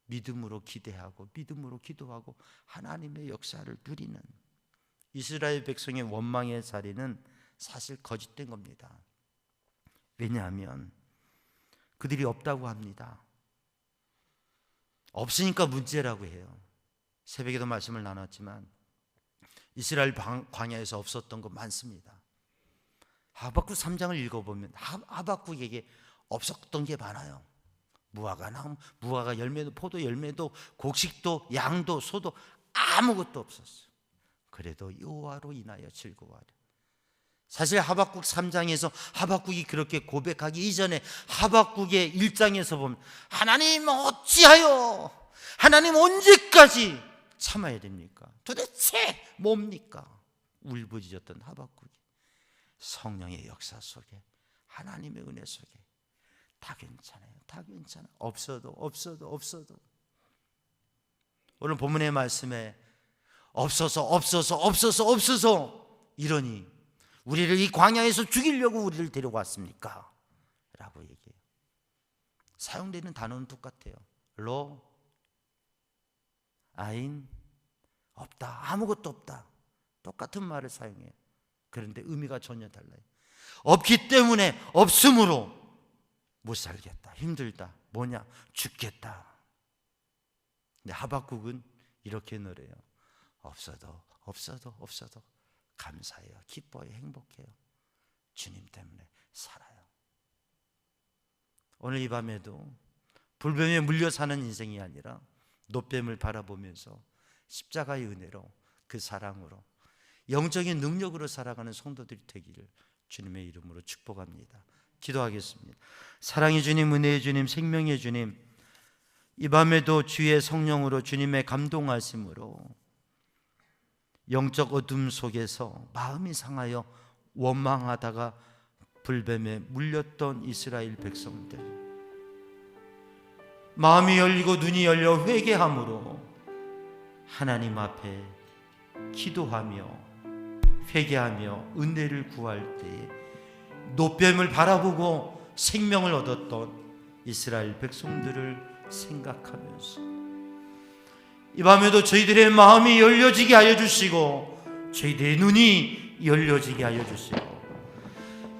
믿음으로 기대하고 믿음으로 기도하고 하나님의 역사를 누리는 이스라엘 백성의 원망의 자리는 사실 거짓된 겁니다. 왜냐하면 그들이 없다고 합니다. 없으니까 문제라고 해요. 새벽에도 말씀을 나눴지만 이스라엘 광야에서 없었던 거 많습니다. 하박국 3장을 읽어보면 하박국에게 없었던 게 많아요. 무화과 열매도, 포도 열매도, 곡식도, 양도, 소도 아무것도 없었어요. 그래도 여호와로 인하여 즐거워하려. 사실 하박국 3장에서 하박국이 그렇게 고백하기 이전에 하박국의 1장에서 보면 하나님 어찌하여, 하나님 언제까지 참아야 됩니까? 도대체 뭡니까? 울부짖었던 하박국이 성령의 역사 속에, 하나님의 은혜 속에 다 괜찮아요, 다 괜찮아요, 없어도 오늘 본문의 말씀에 없어서 이러니 우리를 이 광야에서 죽이려고 우리를 데려왔습니까? 라고 얘기해요. 사용되는 단어는 똑같아요. 로, 아인, 없다, 아무것도 없다, 똑같은 말을 사용해요. 그런데 의미가 전혀 달라요. 없기 때문에, 없음으로 못 살겠다, 힘들다, 뭐냐, 죽겠다. 근데 하박국은 이렇게 노래요. 없어도 감사해요, 기뻐요, 행복해요. 주님 때문에 살아요. 오늘 이 밤에도 불뱀에 물려 사는 인생이 아니라 노뱀을 바라보면서 십자가의 은혜로, 그 사랑으로, 영적인 능력으로 살아가는 성도들이 되기를 주님의 이름으로 축복합니다. 기도하겠습니다. 사랑의 주님, 은혜의 주님, 생명의 주님, 이 밤에도 주의 성령으로 주님의 감동하심으로 영적 어둠 속에서 마음이 상하여 원망하다가 불뱀에 물렸던 이스라엘 백성들, 마음이 열리고 눈이 열려 회개함으로 하나님 앞에 기도하며 회개하며 은혜를 구할 때에 노뱀을 바라보고 생명을 얻었던 이스라엘 백성들을 생각하면서 이 밤에도 저희들의 마음이 열려지게 하여 주시고 저희들의 눈이 열려지게 하여 주시고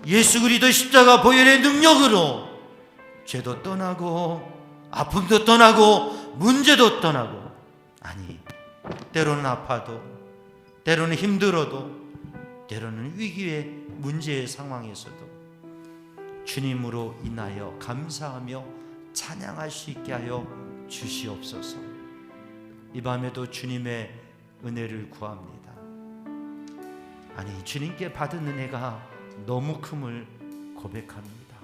예수 그리스도 십자가 보혈의 능력으로 죄도 떠나고 아픔도 떠나고 문제도 떠나고, 아니 때로는 아파도 때로는 힘들어도 때로는 위기의 문제의 상황에서도 주님으로 인하여 감사하며 찬양할 수 있게 하여 주시옵소서. 이 밤에도 주님의 은혜를 구합니다. 아니 주님께 받은 은혜가 너무 큼을 고백합니다.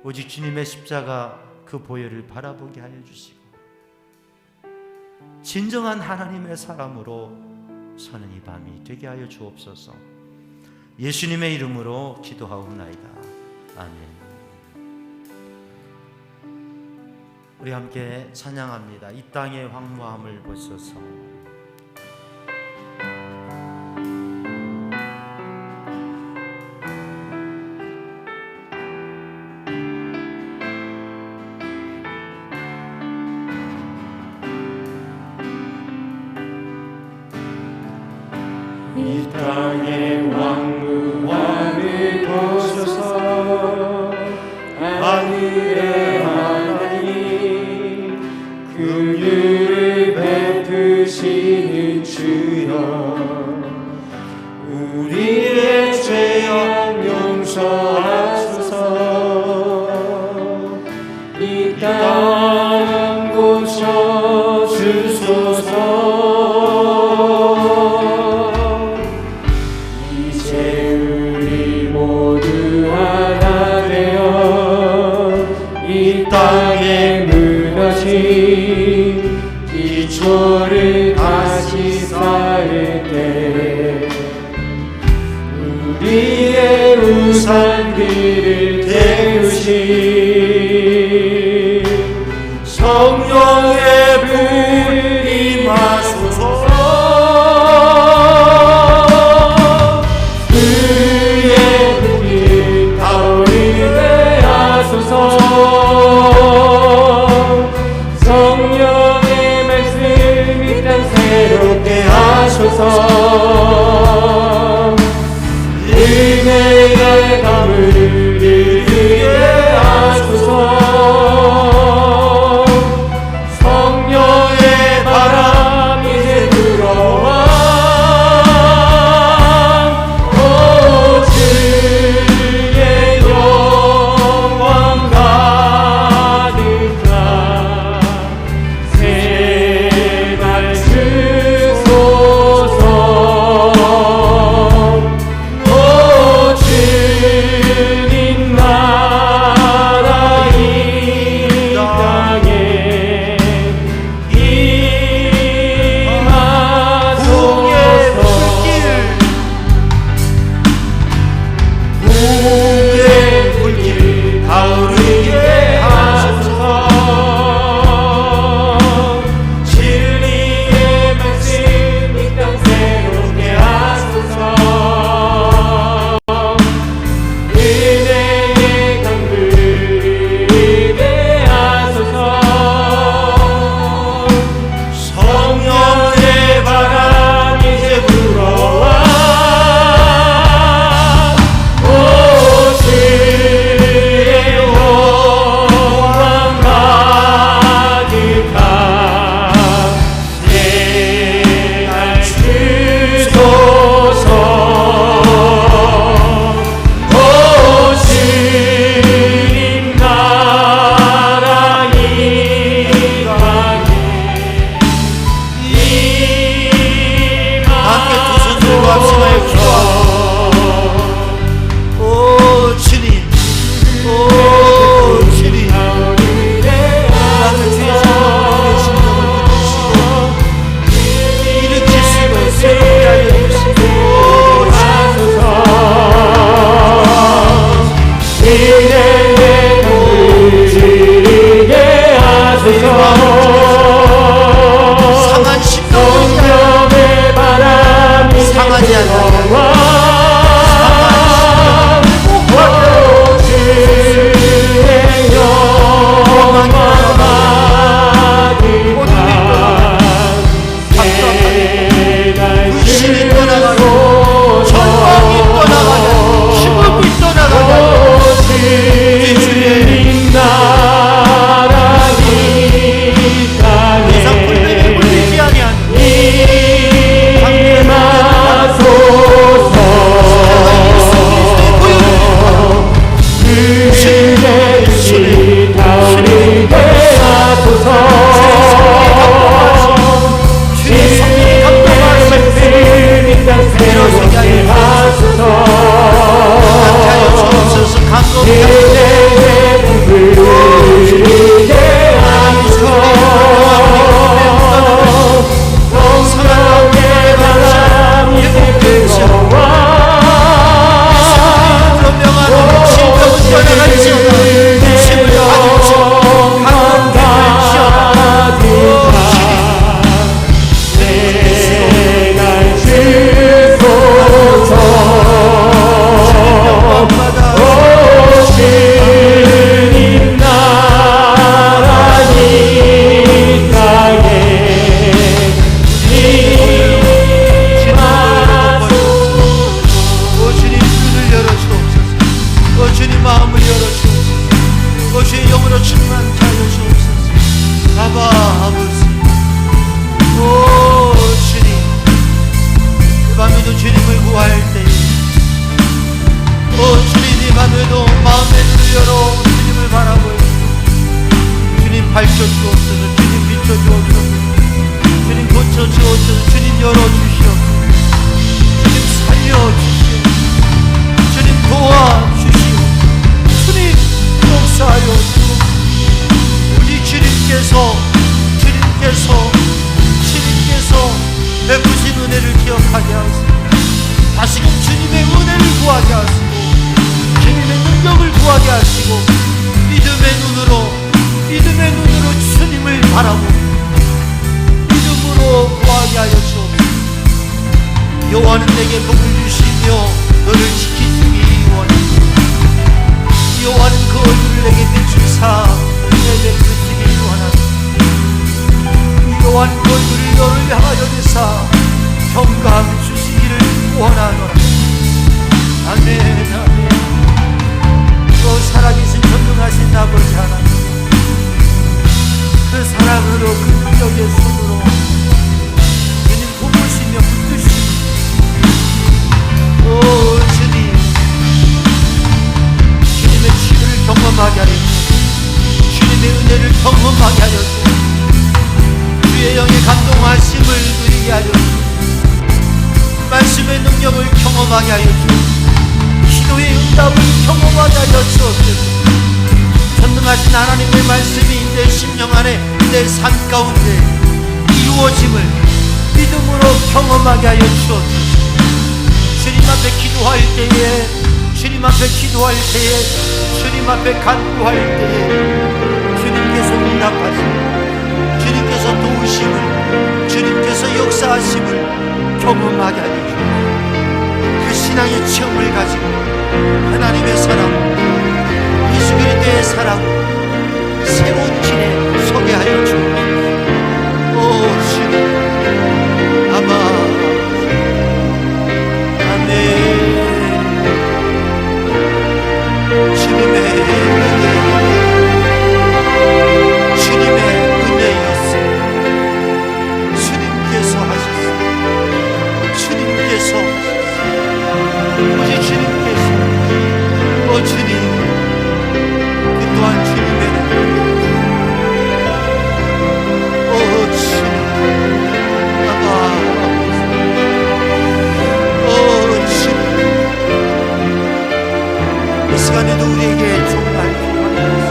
오직 주님의 십자가 그 보혈을 바라보게 하여 주시고 진정한 하나님의 사람으로 서는 이 밤이 되게 하여 주옵소서. 예수님의 이름으로 기도하옵나이다. 아멘. 우리 함께 찬양합니다. 이 땅의 황무함을 보소서. 이 땅의 왕무함을 보소서. 하늘의 하나님, 긍휼을 베푸시는 주여, 우리의 죄악 용서하소서. 이 땅 고쳐 주소서. 땅에 무너진 기초를 다시 쌓을 때 우리의 우상들을 태우신 성령의 불 임하소서. 그의 불이 타오르게 하소서. 성령의 말씀 이 땅 새롭게 하소서. 은혜의 가물을 이루게 하소서. 성령의 바람 이제 불어와. 오 주의 영광 가득한 새날 주소서. 오 주의 비춰주옵소서. 주님 비춰주옵소서. 주님 고쳐주옵소서. 주님 열어주시옵소서. 주님 살려주시옵소서. 주님 도와주시옵소서. 주님 역사하여 주옵소서. 우리 주님께서 베푸신 은혜를 기억하게 하시고 다시금 주님의 은혜를 구하게 하시고 주님의 능력을 구하게 하시고 믿음의 눈으로 주님을 바라보고 믿음으로 구하게 하여 주옵소서. 여호와는 내게 복을 주시며 너를 지키시기 원하시고 여호와는 그 얼굴을 내게 비추사 내게 베푸시기 원하시고 여호와는 그 얼굴을 너를 향하여 내사 평강 주시기를 원하노라. 아멘. 아멘. 또 살아계신 전능하신 아버지 하나님, 그 사랑으로 그 능력의 손으로 주님 보시며 붙드시고 오 주님, 주님의 치유를 경험하게 하여 주님의 은혜를 경험하게 하여 주의 영의 감동하심을 누리게 하여 말씀의 능력을 경험하게 하여 기도의 응답을 경험하게 하여 주옵소서. 전능하신 하나님의 말씀이 내 심령 안에 내 삶 가운데 이루어짐을 믿음으로 경험하게 하여 주옵소서. 주님 앞에 기도할 때에 주님 앞에 간구할 때에 주님께서 응답하시고 주님께서 도우심을 주님께서 역사하심을 경험하게 하여 주옵소서. 그 신앙의 체험을 가지고 하나님의 사랑, 예수 그리스도의 사랑 새로운 길에 서게 하여 주옵소서. 오 주님 아바 아멘. 주님의 주님, 그 또한 주님의 오 주님, 아바, 오 주님, 이 시간에도 우리에게 정말 필요한 것은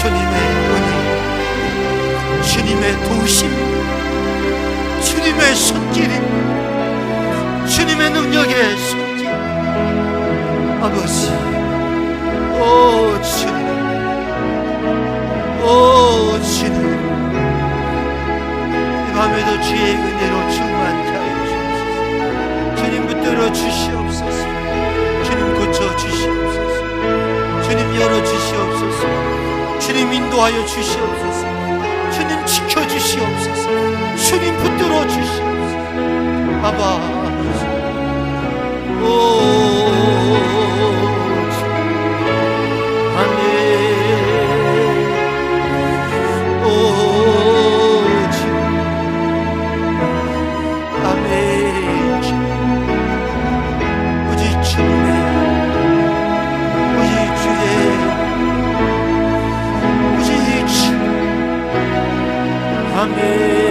주님의 은혜, 주님의 도우심, 주님의 손길임, 주님의 능력의 손길. 아버지, 오 주님, 오 주님, 이 밤에도 주의 은혜로 충만케 하여 주옵소서. 주님 붙들어 주시옵소서. 주님 고쳐 주시옵소서. 주님 열어 주시옵소서. 주님 인도하여 주시옵소서. 주님 지켜 주시옵소서. 주님 붙들어 주시옵소서. 아바 아버지, 오 아멘.